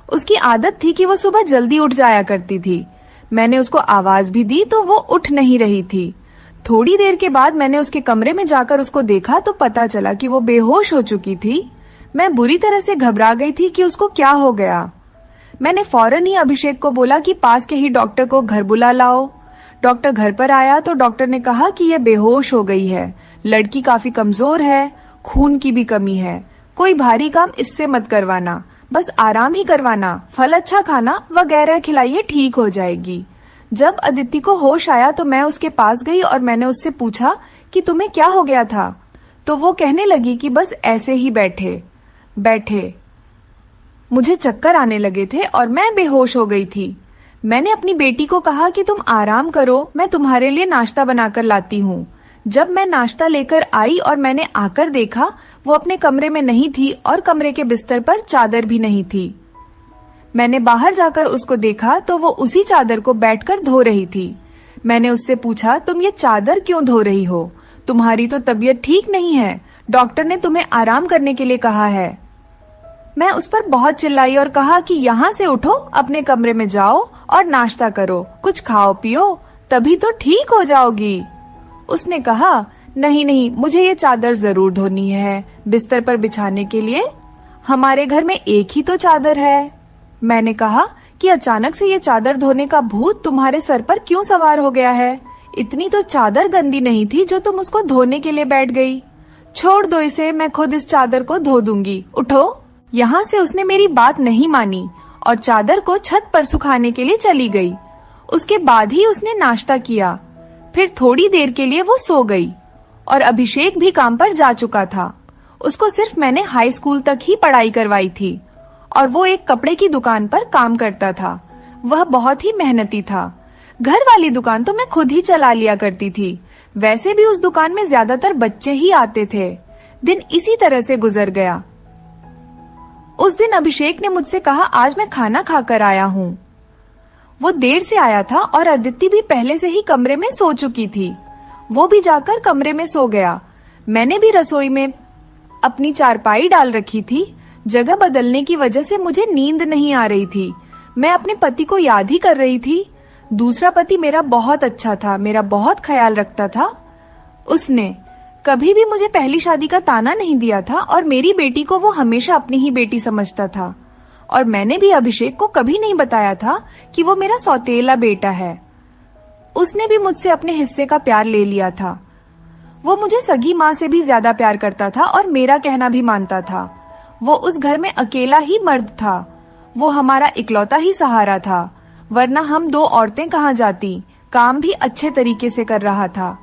उसकी आदत थी कि वो सुबह जल्दी उठ जाया करती थी। मैंने उसको आवाज भी दी तो वो उठ नहीं रही थी। थोड़ी देर के बाद मैंने उसके कमरे में जाकर उसको देखा तो पता चला कि वो बेहोश हो चुकी थी। मैं बुरी तरह से घबरा गई थी कि उसको क्या हो गया। मैंने फौरन ही अभिषेक को बोला कि पास के ही डॉक्टर को घर बुला लाओ। डॉक्टर घर पर आया तो डॉक्टर ने कहा कि यह बेहोश हो गई है, लड़की काफी कमजोर है, खून की भी कमी है, कोई भारी काम इससे मत करवाना, बस आराम ही करवाना, फल अच्छा खाना वगैरह खिलाइए, ठीक हो जाएगी। जब अदिति को होश आया तो मैं उसके पास गई और मैंने उससे पूछा कि तुम्हें क्या हो गया था। तो वो कहने लगी कि बस ऐसे ही बैठे बैठे मुझे चक्कर आने लगे थे और मैं बेहोश हो गई थी। मैंने अपनी बेटी को कहा कि तुम आराम करो, मैं तुम्हारे लिए नाश्ता बनाकर लाती हूँ। जब मैं नाश्ता लेकर आई और मैंने आकर देखा, वो अपने कमरे में नहीं थी और कमरे के बिस्तर पर चादर भी नहीं थी। मैंने बाहर जाकर उसको देखा तो वो उसी चादर को बैठकर धो रही थी। मैंने उससे पूछा, तुम ये चादर क्यों धो रही हो? तुम्हारी तो तबीयत ठीक नहीं है, डॉक्टर ने तुम्हें आराम करने के लिए कहा है। मैं उस पर बहुत चिल्लाई और कहा कि यहाँ से उठो, अपने कमरे में जाओ और नाश्ता करो, कुछ खाओ पियो, तभी तो ठीक हो जाओगी। उसने कहा, नहीं नहीं, मुझे ये चादर जरूर धोनी है, बिस्तर पर बिछाने के लिए हमारे घर में एक ही तो चादर है। मैंने कहा कि अचानक से ये चादर धोने का भूत तुम्हारे सर पर क्यों सवार हो गया है? इतनी तो चादर गंदी नहीं थी जो तुम उसको धोने के लिए बैठ गई। छोड़ दो इसे, मैं खुद इस चादर को धो दूंगी, उठो। यहाँ से उसने मेरी बात नहीं मानी और चादर को छत पर सुखाने के लिए चली गई। उसके बाद ही उसने नाश्ता किया। फिर थोड़ी देर के लिए वो सो गई और अभिषेक भी काम पर जा चुका था। उसको सिर्फ मैंने हाई स्कूल तक ही पढ़ाई करवाई थी और वो एक कपड़े की दुकान पर काम करता था। वह बहुत ही मेहनती था। घर वाली दुकान तो मैं खुद ही चला लिया करती थी। वैसे भी उस दुकान में ज्यादातर बच्चे ही आते थे। दिन इसी तरह से गुजर गया। उस दिन अभिषेक ने मुझसे कहा, आज मैं खाना खाकर आया हूँ। वो देर से आया था और अदिति भी पहले से ही कमरे में सो चुकी थी। वो भी जाकर कमरे में सो गया। मैंने भी रसोई में अपनी चारपाई डाल रखी थी। जगह बदलने की वजह से मुझे नींद नहीं आ रही थी। मैं अपने पति को याद ही कर रही थी। दूसरा पति मेरा बहुत अच्छा था, मेरा बहुत ख्याल रखता था। उसने कभी भी मुझे पहली शादी का ताना नहीं दिया था और मेरी बेटी को वो हमेशा अपनी ही बेटी समझता था। और मैंने भी अभिषेक को कभी नहीं बताया था कि वो मेरा सौतेला बेटा है। उसने भी मुझसे अपने हिस्से का प्यार ले लिया था। वो मुझे सगी माँ से भी ज्यादा प्यार करता था और मेरा कहना भी मानता था। वो उस घर में अकेला ही मर्द था। वो हमारा इकलौता ही सहारा था, वरना हम 2 औरतें कहाँ जाती। काम भी अच्छे तरीके से कर रहा था।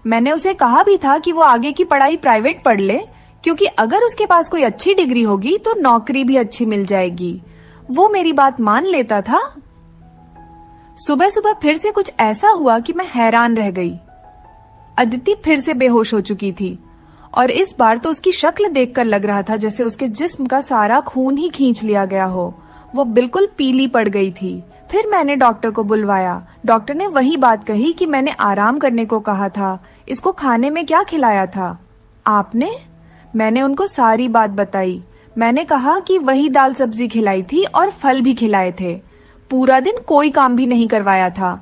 मैंने उसे कहा भी था कि वो आगे की पढ़ाई प्राइवेट पढ़ ले, क्योंकि अगर उसके पास कोई अच्छी डिग्री होगी तो नौकरी भी अच्छी मिल जाएगी। वो मेरी बात मान लेता था। सुबह सुबह फिर से कुछ ऐसा हुआ कि मैं हैरान रह गई। अदिति फिर से बेहोश हो चुकी थी और इस बार तो उसकी शक्ल देखकर लग रहा था जैसे उसके जिस्म का सारा खून ही खींच लिया गया हो। वो बिल्कुल पीली पड़ गई थी। फिर मैंने डॉक्टर को बुलवाया। डॉक्टर ने वही बात कही कि मैंने आराम करने को कहा था। इसको खाने में क्या खिलाया था आपने? मैंने उनको सारी बात बताई। मैंने कहा कि वही दाल सब्जी खिलाई थी और फल भी खिलाए थे। पूरा दिन कोई काम भी नहीं करवाया था।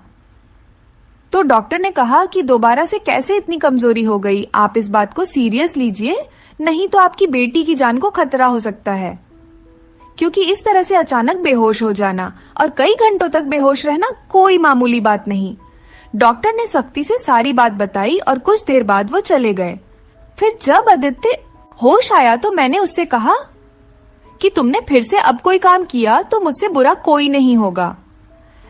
तो डॉक्टर ने कहा कि दोबारा से कैसे इतनी कमजोरी हो गई, आप इस बात को सीरियस लीजिए, नहीं तो आपकी बेटी की जान को खतरा हो सकता है। क्योंकि इस तरह से अचानक बेहोश हो जाना और कई घंटों तक बेहोश रहना कोई मामूली बात नहीं। डॉक्टर ने सख्ती से सारी बात बताई और कुछ देर बाद वो चले गए। फिर जब आदित्य होश आया तो मैंने उससे कहा कि तुमने फिर से अब कोई काम किया तो मुझसे बुरा कोई नहीं होगा,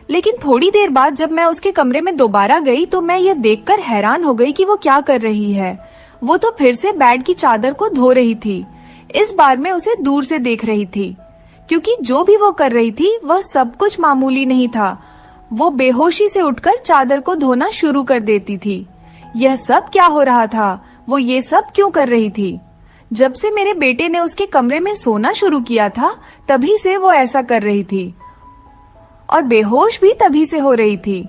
लेकिन थोड़ी देर बाद जब मैं उसके कमरे में दोबारा गई तो मैं यह देखकर हैरान हो गई कि वो क्या कर रही है। वो तो फिर से बेड की चादर को धो रही थी। इस बार मैं उसे दूर से देख रही थी, क्योंकि जो भी वो कर रही थी वह सब कुछ मामूली नहीं था। वो बेहोशी से उठकर चादर को धोना शुरू कर देती थी। यह सब क्या हो रहा था? वो ये सब क्यों कर रही थी? जब से मेरे बेटे ने उसके कमरे में सोना शुरू किया था तभी से वो ऐसा कर रही थी, और बेहोश भी तभी से हो रही थी।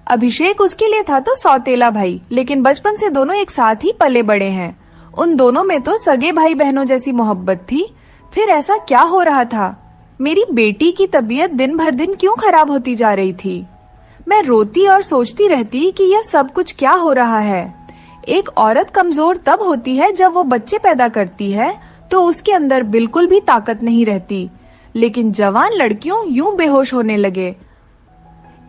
अभिषेक उसके लिए था तो सौतेला भाई, लेकिन बचपन से दोनों एक साथ ही पले बड़े हैं। उन दोनों में तो सगे भाई बहनों जैसी मोहब्बत थी। फिर ऐसा क्या हो रहा था? मेरी बेटी की तबीयत दिन भर दिन क्यों खराब होती जा रही थी? मैं रोती और सोचती रहती कि यह सब कुछ क्या हो रहा है। एक औरत कमजोर तब होती है जब वो बच्चे पैदा करती है तो उसके अंदर बिल्कुल भी ताकत नहीं रहती, लेकिन जवान लड़कियों यूं बेहोश होने लगे।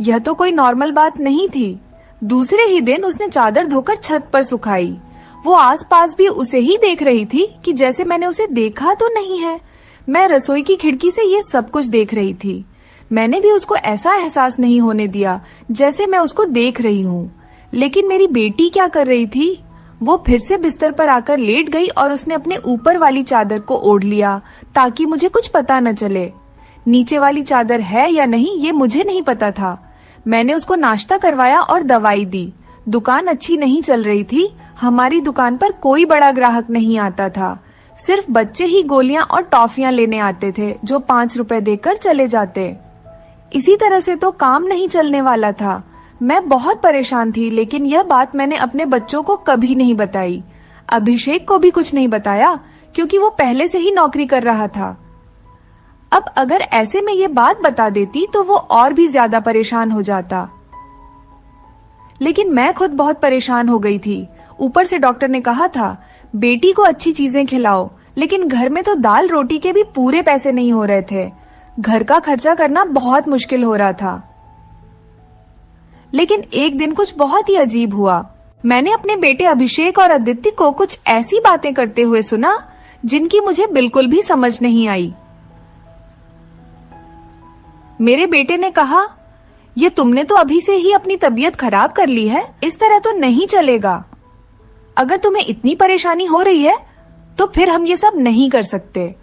यह तो कोई नॉर्मल बात नहीं थी। दूसरे ही दिन उसने चादर धोकर छत पर सुखाई। वो आसपास भी उसे ही देख रही थी कि जैसे मैंने उसे देखा तो नहीं है। मैं रसोई की खिड़की से ये सब कुछ देख रही थी। मैंने भी उसको ऐसा एहसास नहीं होने दिया जैसे मैं उसको देख रही हूँ। लेकिन मेरी बेटी क्या कर रही थी? वो फिर से बिस्तर पर आकर लेट गई और उसने अपने ऊपर वाली चादर को ओढ़ लिया ताकि मुझे कुछ पता न चले। नीचे वाली चादर है या नहीं ये मुझे नहीं पता था। मैंने उसको नाश्ता करवाया और दवाई दी। दुकान अच्छी नहीं चल रही थी। हमारी दुकान पर कोई बड़ा ग्राहक नहीं आता था। सिर्फ बच्चे ही गोलियां और टॉफियां लेने आते थे जो 5 रुपए देकर चले जाते। इसी तरह से तो काम नहीं चलने वाला था। मैं बहुत परेशान थी, लेकिन यह बात मैंने अपने बच्चों को कभी नहीं बताई। अभिषेक को भी कुछ नहीं बताया क्योंकि वो पहले से ही नौकरी कर रहा था। अब अगर ऐसे में ये बात बता देती तो वो और भी ज्यादा परेशान हो जाता। लेकिन मैं खुद बहुत परेशान हो गई थी। ऊपर से डॉक्टर ने कहा था बेटी को अच्छी चीजें खिलाओ, लेकिन घर में तो दाल रोटी के भी पूरे पैसे नहीं हो रहे थे। घर का खर्चा करना बहुत मुश्किल हो रहा था। लेकिन एक दिन कुछ बहुत ही अजीब हुआ। मैंने अपने बेटे अभिषेक और आदित्य को कुछ ऐसी बातें करते हुए सुना जिनकी मुझे बिल्कुल भी समझ नहीं आई। मेरे बेटे ने कहा, ये तुमने तो अभी से ही अपनी तबीयत खराब कर ली है, इस तरह तो नहीं चलेगा। अगर तुम्हें इतनी परेशानी हो रही है तो फिर हम ये सब नहीं कर सकते।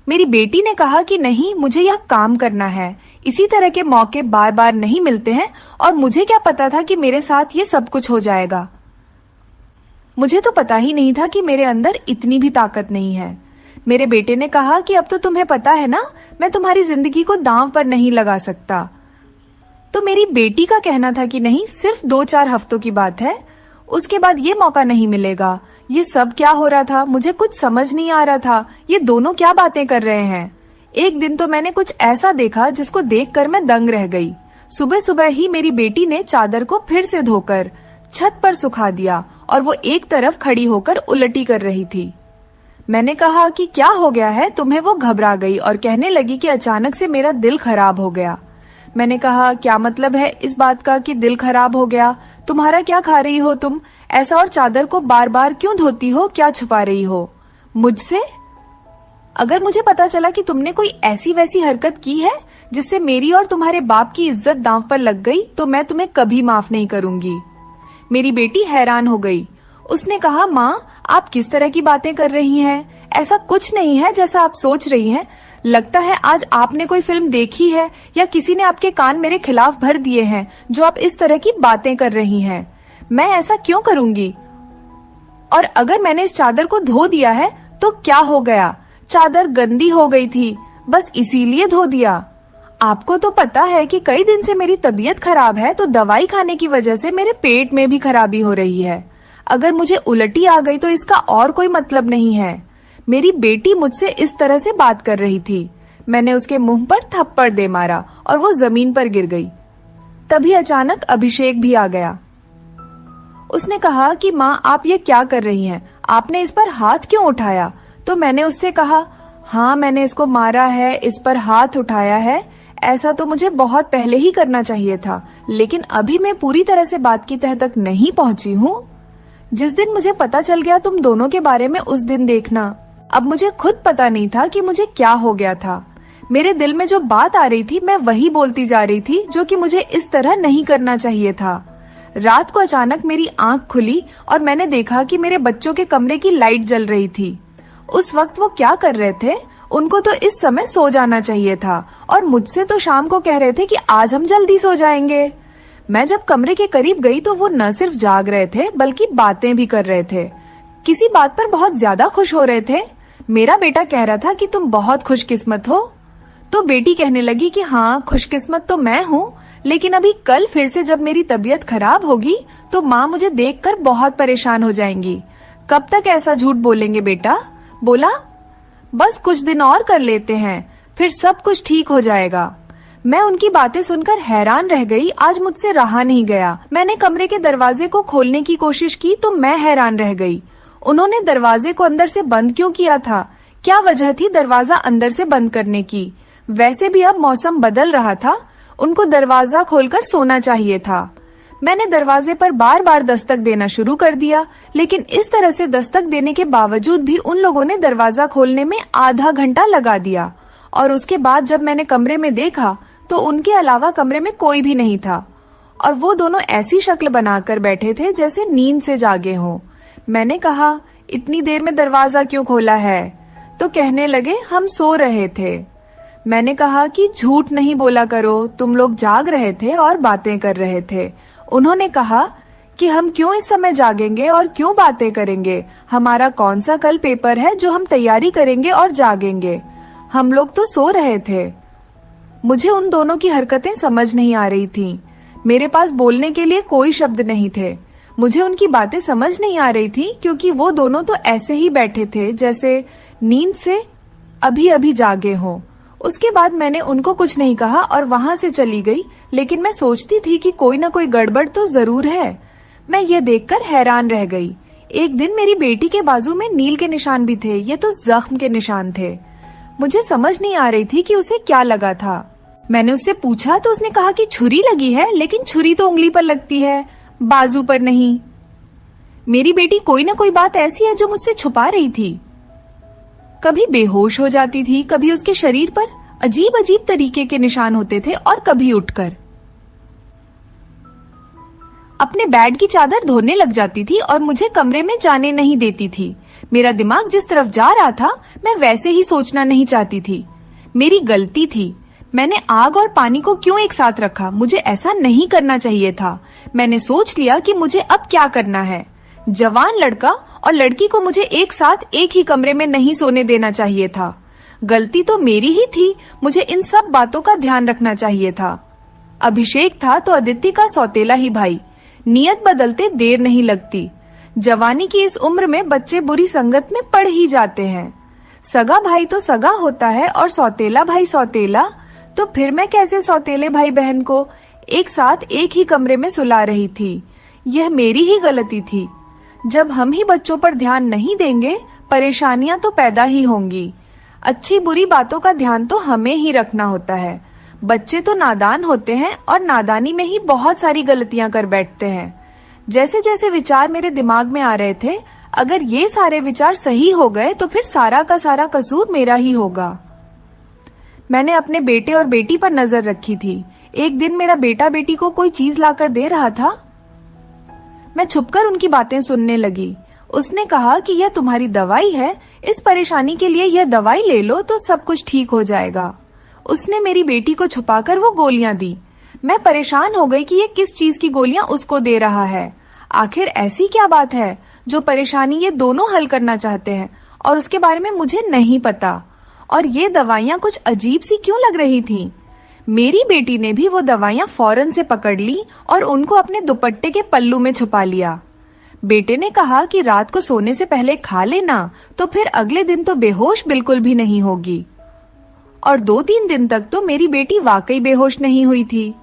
मेरी बेटी ने कहा कि नहीं, मुझे यह काम करना है। इसी तरह के मौके बार बार नहीं मिलते हैं और मुझे क्या पता था कि मेरे साथ ये सब कुछ हो जाएगा। मुझे तो पता ही नहीं था कि मेरे अंदर इतनी भी ताकत नहीं है। मेरे बेटे ने कहा कि अब तो तुम्हें पता है ना, मैं तुम्हारी जिंदगी को दांव पर नहीं लगा सकता। तो मेरी बेटी का कहना था कि नहीं, सिर्फ 2-4 हफ्तों की बात है, उसके बाद ये मौका नहीं मिलेगा। ये सब क्या हो रहा था? मुझे कुछ समझ नहीं आ रहा था। ये दोनों क्या बातें कर रहे हैं? एक दिन तो मैंने कुछ ऐसा देखा जिसको देखकर मैं दंग रह गई। सुबह सुबह ही मेरी बेटी ने चादर को फिर से धोकर छत पर सुखा दिया और वो एक तरफ खड़ी होकर उलटी कर रही थी। मैंने कहा कि क्या हो गया है तुम्हें? वो घबरा गई और कहने लगी कि अचानक से मेरा दिल खराब हो गया। मैंने कहा, क्या मतलब है इस बात का कि दिल खराब हो गया? तुम्हारा क्या खा रही हो तुम ऐसा, और चादर को बार बार क्यों धोती हो? क्या छुपा रही हो मुझसे? अगर मुझे पता चला कि तुमने कोई ऐसी वैसी हरकत की है जिससे मेरी और तुम्हारे बाप की इज्जत दांव पर लग गई तो मैं तुम्हें कभी माफ नहीं करूंगी। मेरी बेटी हैरान हो गई। उसने कहा, माँ, आप किस तरह की बातें कर रही हैं? ऐसा कुछ नहीं है जैसा आप सोच रही हैं। लगता है आज आपने कोई फिल्म देखी है या किसी ने आपके कान मेरे खिलाफ भर दिए हैं जो आप इस तरह की बातें कर रही हैं। मैं ऐसा क्यों करूंगी? और अगर मैंने इस चादर को धो दिया है तो क्या हो गया? चादर गंदी हो गई थी, बस इसीलिए धो दिया। आपको तो पता है कि कई दिन से मेरी तबीयत खराब है, तो दवाई खाने की वजह से मेरे पेट में भी खराबी हो रही है। अगर मुझे उल्टी आ गई तो इसका और कोई मतलब नहीं है। मेरी बेटी मुझसे इस तरह से बात कर रही थी। मैंने उसके मुंह पर थप्पड़ दे मारा और वो जमीन पर गिर गई। तभी अचानक अभिषेक भी आ गया। उसने कहा कि माँ, आप ये क्या कर रही हैं? आपने इस पर हाथ क्यों उठाया? तो मैंने उससे कहा, हाँ, मैंने इसको मारा है, इस पर हाथ उठाया है। ऐसा तो मुझे बहुत पहले ही करना चाहिए था, लेकिन अभी मैं पूरी तरह से बात की तह तक नहीं पहुंची हूँ। जिस दिन मुझे पता चल गया तुम दोनों के बारे में, उस दिन देखना। अब मुझे खुद पता नहीं था कि मुझे क्या हो गया था। मेरे दिल में जो बात आ रही थी मैं वही बोलती जा रही थी, जो कि मुझे इस तरह नहीं करना चाहिए था। रात को अचानक मेरी आंख खुली और मैंने देखा कि मेरे बच्चों के कमरे की लाइट जल रही थी। उस वक्त वो क्या कर रहे थे? उनको तो इस समय सो जाना चाहिए था और मुझसे तो शाम को कह रहे थे कि आज हम जल्दी सो जाएंगे। मैं जब कमरे के करीब गई तो वो न सिर्फ जाग रहे थे बल्कि बातें भी कर रहे थे। किसी बात पर बहुत ज्यादा खुश हो रहे थे। मेरा बेटा कह रहा था कि तुम बहुत खुशकिस्मत हो, तो बेटी कहने लगी कि हाँ, खुशकिस्मत तो मैं हूँ, लेकिन अभी कल फिर से जब मेरी तबीयत खराब होगी तो माँ मुझे देखकर बहुत परेशान हो जाएंगी। कब तक ऐसा झूठ बोलेंगे बेटा? बोला, बस कुछ दिन और कर लेते हैं, फिर सब कुछ ठीक हो जाएगा। मैं उनकी बातें सुनकर हैरान रह गई। आज मुझसे रहा नहीं गया। मैंने कमरे के दरवाजे को खोलने की कोशिश की तो मैं हैरान रह गई। उन्होंने दरवाजे को अंदर से बंद क्यों किया था? क्या वजह थी दरवाजा अंदर से बंद करने की? वैसे भी अब मौसम बदल रहा था, उनको दरवाजा खोलकर सोना चाहिए था। मैंने दरवाजे पर बार बार दस्तक देना शुरू कर दिया, लेकिन इस तरह से दस्तक देने के बावजूद भी उन लोगों ने दरवाजा खोलने में आधा घंटा लगा दिया। और उसके बाद जब मैंने कमरे में देखा तो उनके अलावा कमरे में कोई भी नहीं था और वो दोनों ऐसी शक्ल बनाकर बैठे थे जैसे नींद से जागे हों। मैंने कहा, इतनी देर में दरवाजा क्यों खोला है? तो कहने लगे, हम सो रहे थे। मैंने कहा कि झूठ नहीं बोला करो, तुम लोग जाग रहे थे और बातें कर रहे थे। उन्होंने कहा कि हम क्यों इस समय जागेंगे और क्यों बातें करेंगे? हमारा कौन सा कल पेपर है जो हम तैयारी करेंगे और जागेंगे? हम लोग तो सो रहे थे। मुझे उन दोनों की हरकतें समझ नहीं आ रही थीं। मेरे पास बोलने के लिए कोई शब्द नहीं थे। मुझे उनकी बातें समझ नहीं आ रही थी क्योंकि वो दोनों तो ऐसे ही बैठे थे जैसे नींद से अभी अभी जागे हों। उसके बाद मैंने उनको कुछ नहीं कहा और वहां से चली गई, लेकिन मैं सोचती थी कि कोई ना कोई गड़बड़ तो जरूर है। मैं ये देखकर हैरान रह गई। एक दिन मेरी बेटी के बाजू में नील के निशान भी थे। ये तो जख्म के निशान थे। मुझे समझ नहीं आ रही थी कि उसे क्या लगा था। मैंने उससे पूछा तो उसने कहा कि छुरी लगी है, लेकिन छुरी तो उंगली पर लगती है, बाजू पर नहीं। मेरी बेटी कोई ना कोई बात ऐसी है जो मुझसे छुपा रही थी। कभी बेहोश हो जाती थी, कभी उसके शरीर पर अजीब अजीब तरीके के निशान होते थे और कभी उठकर अपने बेड की चादर धोने लग जाती थी और मुझे कमरे में जाने नहीं देती थी। मेरा दिमाग जिस तरफ जा रहा था मैं वैसे ही सोचना नहीं चाहती थी। मेरी गलती थी। मैंने आग और पानी को क्यों एक साथ रखा? मुझे ऐसा नहीं करना चाहिए था। मैंने सोच लिया कि मुझे अब क्या करना है। जवान लड़का और लड़की को मुझे एक साथ एक ही कमरे में नहीं सोने देना चाहिए था। गलती तो मेरी ही थी। मुझे इन सब बातों का ध्यान रखना चाहिए था। अभिषेक था तो अदिति का सौतेला ही भाई। नियत बदलते देर नहीं लगती। जवानी की इस उम्र में बच्चे बुरी संगत में पड़ ही जाते हैं। सगा भाई तो सगा होता है और सौतेला भाई सौतेला। तो फिर मैं कैसे सौतेले भाई बहन को एक साथ एक ही कमरे में सुला रही थी? यह मेरी ही गलती थी। जब हम ही बच्चों पर ध्यान नहीं देंगे, परेशानियां तो पैदा ही होंगी। अच्छी बुरी बातों का ध्यान तो हमें ही रखना होता है। बच्चे तो नादान होते हैं और नादानी में ही बहुत सारी गलतियां कर बैठते हैं। जैसे जैसे विचार मेरे दिमाग में आ रहे थे, अगर ये सारे विचार सही हो गए तो फिर सारा का सारा कसूर मेरा ही होगा। मैंने अपने बेटे और बेटी पर नजर रखी थी। एक दिन मेरा बेटा बेटी को कोई चीज लाकर दे रहा था। मैं छुपकर उनकी बातें सुनने लगी। उसने कहा कि यह तुम्हारी दवाई है, इस परेशानी के लिए यह दवाई ले लो तो सब कुछ ठीक हो जाएगा। उसने मेरी बेटी को छुपाकर वो गोलियां दी। मैं परेशान हो गई कि ये किस चीज की गोलियां उसको दे रहा है। आखिर ऐसी क्या बात है जो परेशानी ये दोनों हल करना चाहते हैं और उसके बारे में मुझे नहीं पता। और ये दवाइयां कुछ अजीब सी क्यों लग रही थी? मेरी बेटी ने भी वो दवाइयां फौरन से पकड़ ली और उनको अपने दुपट्टे के पल्लू में छुपा लिया। बेटे ने कहा कि रात को सोने से पहले खा लेना, तो फिर अगले दिन तो बेहोश बिल्कुल भी नहीं होगी। और 2-3 दिन तक तो मेरी बेटी वाकई बेहोश नहीं हुई थी,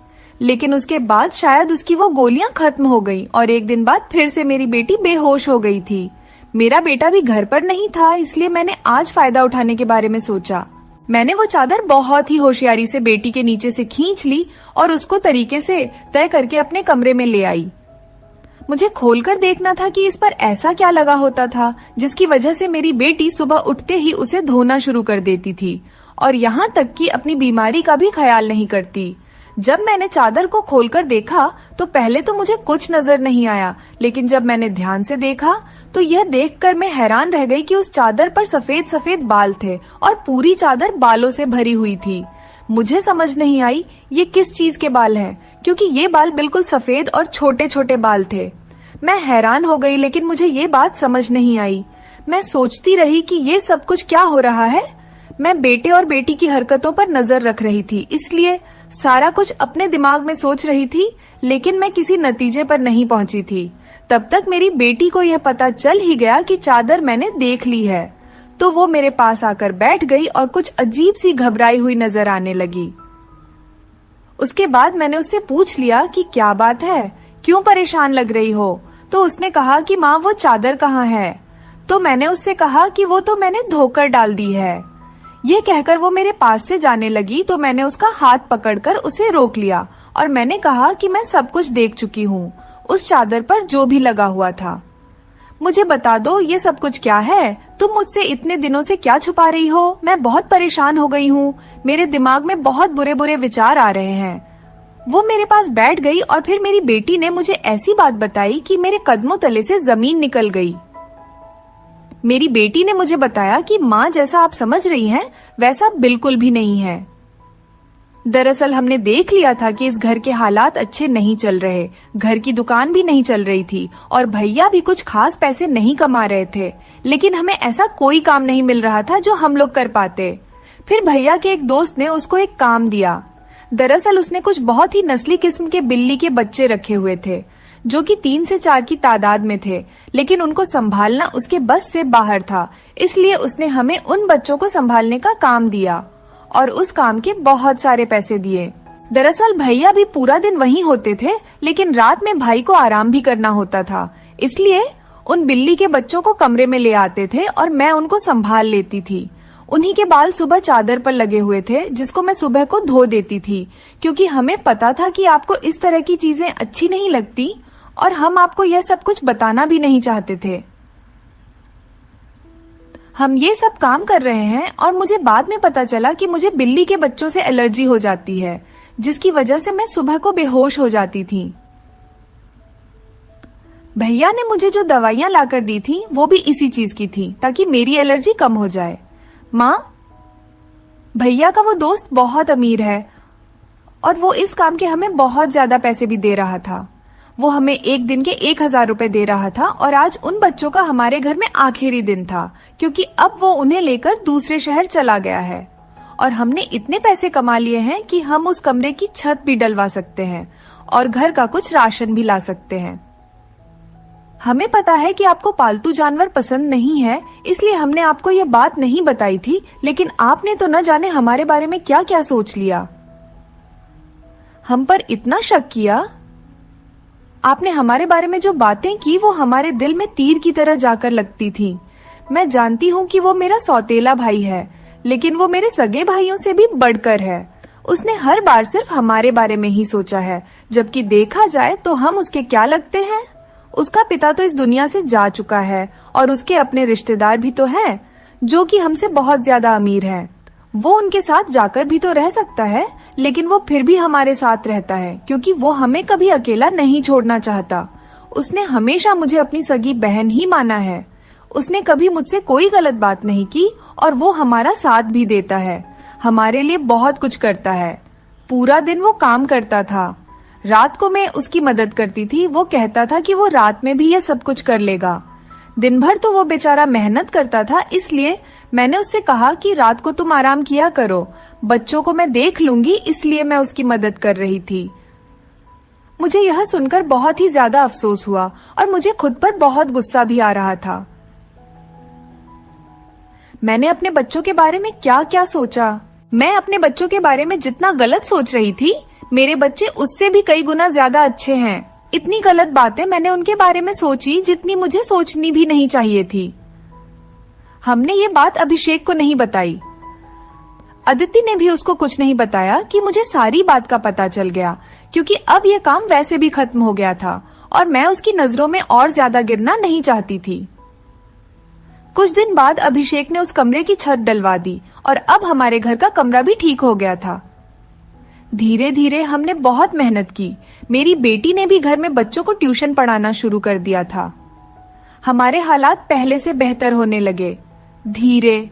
लेकिन उसके बाद शायद उसकी वो गोलियां खत्म हो गई और एक दिन बाद फिर से मेरी बेटी बेहोश हो गई थी। मेरा बेटा भी घर पर नहीं था, इसलिए मैंने आज फायदा उठाने के बारे में सोचा। मैंने वो चादर बहुत ही होशियारी से बेटी के नीचे से खींच ली और उसको तरीके से तय करके अपने कमरे में ले आई। मुझे खोलकर देखना था कि इस पर ऐसा क्या लगा होता था जिसकी वजह से मेरी बेटी सुबह उठते ही उसे धोना शुरू कर देती थी और यहाँ तक कि अपनी बीमारी का भी ख्याल नहीं करती। जब मैंने चादर को खोलकर देखा तो पहले तो मुझे कुछ नजर नहीं आया, लेकिन जब मैंने ध्यान से देखा तो यह देखकर मैं हैरान रह गई कि उस चादर पर सफेद सफेद बाल थे और पूरी चादर बालों से भरी हुई थी। मुझे समझ नहीं आई ये किस चीज के बाल हैं, क्योंकि ये बाल बिल्कुल सफेद और छोटे छोटे बाल थे। मैं हैरान हो गई, लेकिन मुझे ये बात समझ नहीं आई। मैं सोचती रही कि ये सब कुछ क्या हो रहा है। मैं बेटे और बेटी की हरकतों पर नजर रख रही थी, इसलिए सारा कुछ अपने दिमाग में सोच रही थी, लेकिन मैं किसी नतीजे पर नहीं पहुंची थी। तब तक मेरी बेटी को यह पता चल ही गया कि चादर मैंने देख ली है, तो वो मेरे पास आकर बैठ गई और कुछ अजीब सी घबराई हुई नजर आने लगी। उसके बाद मैंने उससे पूछ लिया कि क्या बात है, क्यों परेशान लग रही हो? तो उसने कहा कि माँ वो चादर कहाँ है? तो मैंने उससे कहा कि वो तो मैंने धोकर डाल दी है। ये कहकर वो मेरे पास से जाने लगी, तो मैंने उसका हाथ पकड़कर उसे रोक लिया और मैंने कहा कि मैं सब कुछ देख चुकी हूँ, उस चादर पर जो भी लगा हुआ था। मुझे बता दो ये सब कुछ क्या है? तुम मुझसे इतने दिनों से क्या छुपा रही हो? मैं बहुत परेशान हो गई हूँ, मेरे दिमाग में बहुत बुरे बुरे विचार आ रहे हैं। वो मेरे पास बैठ गई और फिर मेरी बेटी ने मुझे ऐसी बात बताई कि मेरे कदमों तले से जमीन निकल गई। मेरी बेटी ने मुझे बताया कि माँ जैसा आप समझ रही हैं वैसा बिल्कुल भी नहीं है। दरअसल हमने देख लिया था कि इस घर के हालात अच्छे नहीं चल रहे, घर की दुकान भी नहीं चल रही थी और भैया भी कुछ खास पैसे नहीं कमा रहे थे, लेकिन हमें ऐसा कोई काम नहीं मिल रहा था जो हम लोग कर पाते। फिर भैया के एक दोस्त ने उसको एक काम दिया। दरअसल उसने कुछ बहुत ही नस्ली किस्म के बिल्ली के बच्चे रखे हुए थे, जो कि 3 से 4 की तादाद में थे, लेकिन उनको संभालना उसके बस से बाहर था। इसलिए उसने हमें उन बच्चों को संभालने का काम दिया और उस काम के बहुत सारे पैसे दिए। दरअसल भैया भी पूरा दिन वहीं होते थे, लेकिन रात में भाई को आराम भी करना होता था, इसलिए उन बिल्ली के बच्चों को कमरे में ले आते थे और मैं उनको संभाल लेती थी। उन्हीं के बाल सुबह चादर पर लगे हुए थे, जिसको मैं सुबह को धो देती थी, क्योंकि हमें पता था कि आपको इस तरह की चीजें अच्छी नहीं लगती और हम आपको यह सब कुछ बताना भी नहीं चाहते थे। हम ये सब काम कर रहे हैं और मुझे बाद में पता चला कि मुझे बिल्ली के बच्चों से एलर्जी हो जाती है, जिसकी वजह से मैं सुबह को बेहोश हो जाती थी। भैया ने मुझे जो दवाइयां लाकर दी थी वो भी इसी चीज की थी, ताकि मेरी एलर्जी कम हो जाए। माँ, भैया का वो दोस्त बहुत अमीर है और वो इस काम के हमें बहुत ज्यादा पैसे भी दे रहा था। वो हमें एक दिन के 1000 रुपए दे रहा था और आज उन बच्चों का हमारे घर में आखिरी दिन था, क्योंकि अब वो उन्हें लेकर दूसरे शहर चला गया है और हमने इतने पैसे कमा लिए हैं कि हम उस कमरे की छत भी डलवा सकते हैं और घर का कुछ राशन भी ला सकते हैं। हमें पता है कि आपको पालतू जानवर पसंद नहीं है, इसलिए हमने आपको ये बात नहीं बताई थी, लेकिन आपने तो न जाने हमारे बारे में क्या क्या सोच लिया। हम पर इतना शक किया। आपने हमारे बारे में जो बातें की वो हमारे दिल में तीर की तरह जाकर लगती थी। मैं जानती हूँ कि वो मेरा सौतेला भाई है, लेकिन वो मेरे सगे भाइयों से भी बढ़कर है। उसने हर बार सिर्फ हमारे बारे में ही सोचा है, जबकि देखा जाए तो हम उसके क्या लगते हैं। उसका पिता तो इस दुनिया से जा चुका है और उसके अपने रिश्तेदार भी तो हैं, जो कि हमसे बहुत ज्यादा अमीर हैं। वो उनके साथ जाकर भी तो रह सकता है, लेकिन वो फिर भी हमारे साथ रहता है, क्योंकि वो हमें कभी अकेला नहीं छोड़ना चाहता। उसने हमेशा मुझे अपनी सगी बहन ही माना है। उसने कभी मुझसे कोई गलत बात नहीं की और वो हमारा साथ भी देता है, हमारे लिए बहुत कुछ करता है। पूरा दिन वो काम करता था, रात को मैं उसकी मदद करती थी। वो कहता था कि वो रात में भी ये सब कुछ कर लेगा। दिन भर तो वो बेचारा मेहनत करता था, इसलिए मैंने उससे कहा कि रात को तुम आराम किया करो, बच्चों को मैं देख लूंगी, इसलिए मैं उसकी मदद कर रही थी। मुझे यह सुनकर बहुत ही ज्यादा अफसोस हुआ और मुझे खुद पर बहुत गुस्सा भी आ रहा था। मैंने अपने बच्चों के बारे में क्या क्या सोचा। मैं अपने बच्चों के बारे में जितना गलत सोच रही थी, मेरे बच्चे उससे भी कई गुना ज्यादा अच्छे हैं। इतनी गलत बातें मैंने उनके बारे में सोची जितनी मुझे सोचनी भी नहीं चाहिए थी। हमने ये बात अभिषेक को नहीं बताई। अदिति ने भी उसको कुछ नहीं बताया कि मुझे सारी बात का पता चल गया, क्योंकि अब यह काम वैसे भी खत्म हो गया था और मैं उसकी नजरों में और ज्यादा गिरना नहीं चाहती थी। कुछ दिन बाद अभिषेक ने उस कमरे की छत डलवा दी और अब हमारे घर का कमरा भी ठीक हो गया था। धीरे धीरे हमने बहुत मेहनत की। मेरी बेटी ने भी घर में बच्चों को ट्यूशन पढ़ाना शुरू कर दिया था। हमारे हालात पहले से बेहतर होने लगे। धीरे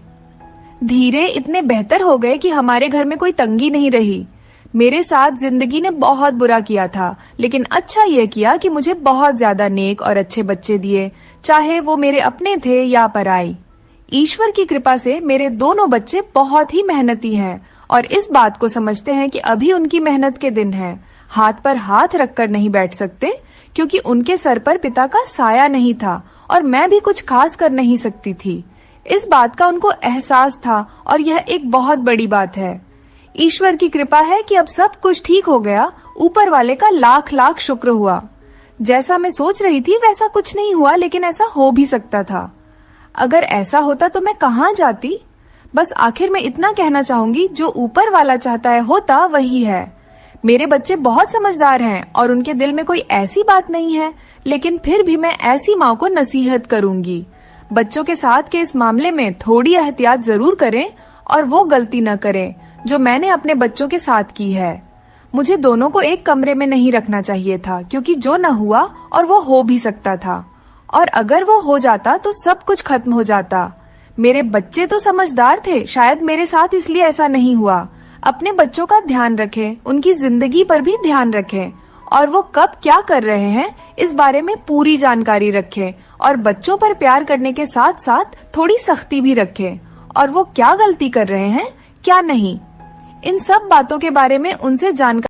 धीरे इतने बेहतर हो गए कि हमारे घर में कोई तंगी नहीं रही। मेरे साथ जिंदगी ने बहुत बुरा किया था, लेकिन अच्छा यह किया कि मुझे बहुत ज्यादा नेक और अच्छे बच्चे दिए, चाहे वो मेरे अपने थे या पराई। ईश्वर की कृपा से मेरे दोनों बच्चे बहुत ही मेहनती हैं और इस बात को समझते हैं कि अभी उनकी मेहनत के दिन हैं। हाथ पर हाथ रखकर नहीं बैठ सकते, क्योंकि उनके सर पर पिता का साया नहीं था और मैं भी कुछ खास कर नहीं सकती थी। इस बात का उनको एहसास था और यह एक बहुत बड़ी बात है। ईश्वर की कृपा है कि अब सब कुछ ठीक हो गया। ऊपर वाले का लाख लाख शुक्र हुआ। जैसा मैं सोच रही थी वैसा कुछ नहीं हुआ, लेकिन ऐसा हो भी सकता था। अगर ऐसा होता तो मैं कहाँ जाती। बस आखिर में इतना कहना चाहूंगी, जो ऊपर वाला चाहता है होता वही है। मेरे बच्चे बहुत समझदार हैं और उनके दिल में कोई ऐसी बात नहीं है, लेकिन फिर भी मैं ऐसी माँ को नसीहत करूंगी, बच्चों के साथ के इस मामले में थोड़ी एहतियात जरूर करें और वो गलती न करें जो मैंने अपने बच्चों के साथ की है। मुझे दोनों को एक कमरे में नहीं रखना चाहिए था, क्योंकि जो न हुआ और वो हो भी सकता था, और अगर वो हो जाता तो सब कुछ खत्म हो जाता। मेरे बच्चे तो समझदार थे, शायद मेरे साथ इसलिए ऐसा नहीं हुआ। अपने बच्चों का ध्यान रखें, उनकी जिंदगी पर भी ध्यान रखें और वो कब क्या कर रहे हैं इस बारे में पूरी जानकारी रखें, और बच्चों पर प्यार करने के साथ साथ थोड़ी सख्ती भी रखें, और वो क्या गलती कर रहे हैं क्या नहीं, इन सब बातों के बारे में उनसे जानकारी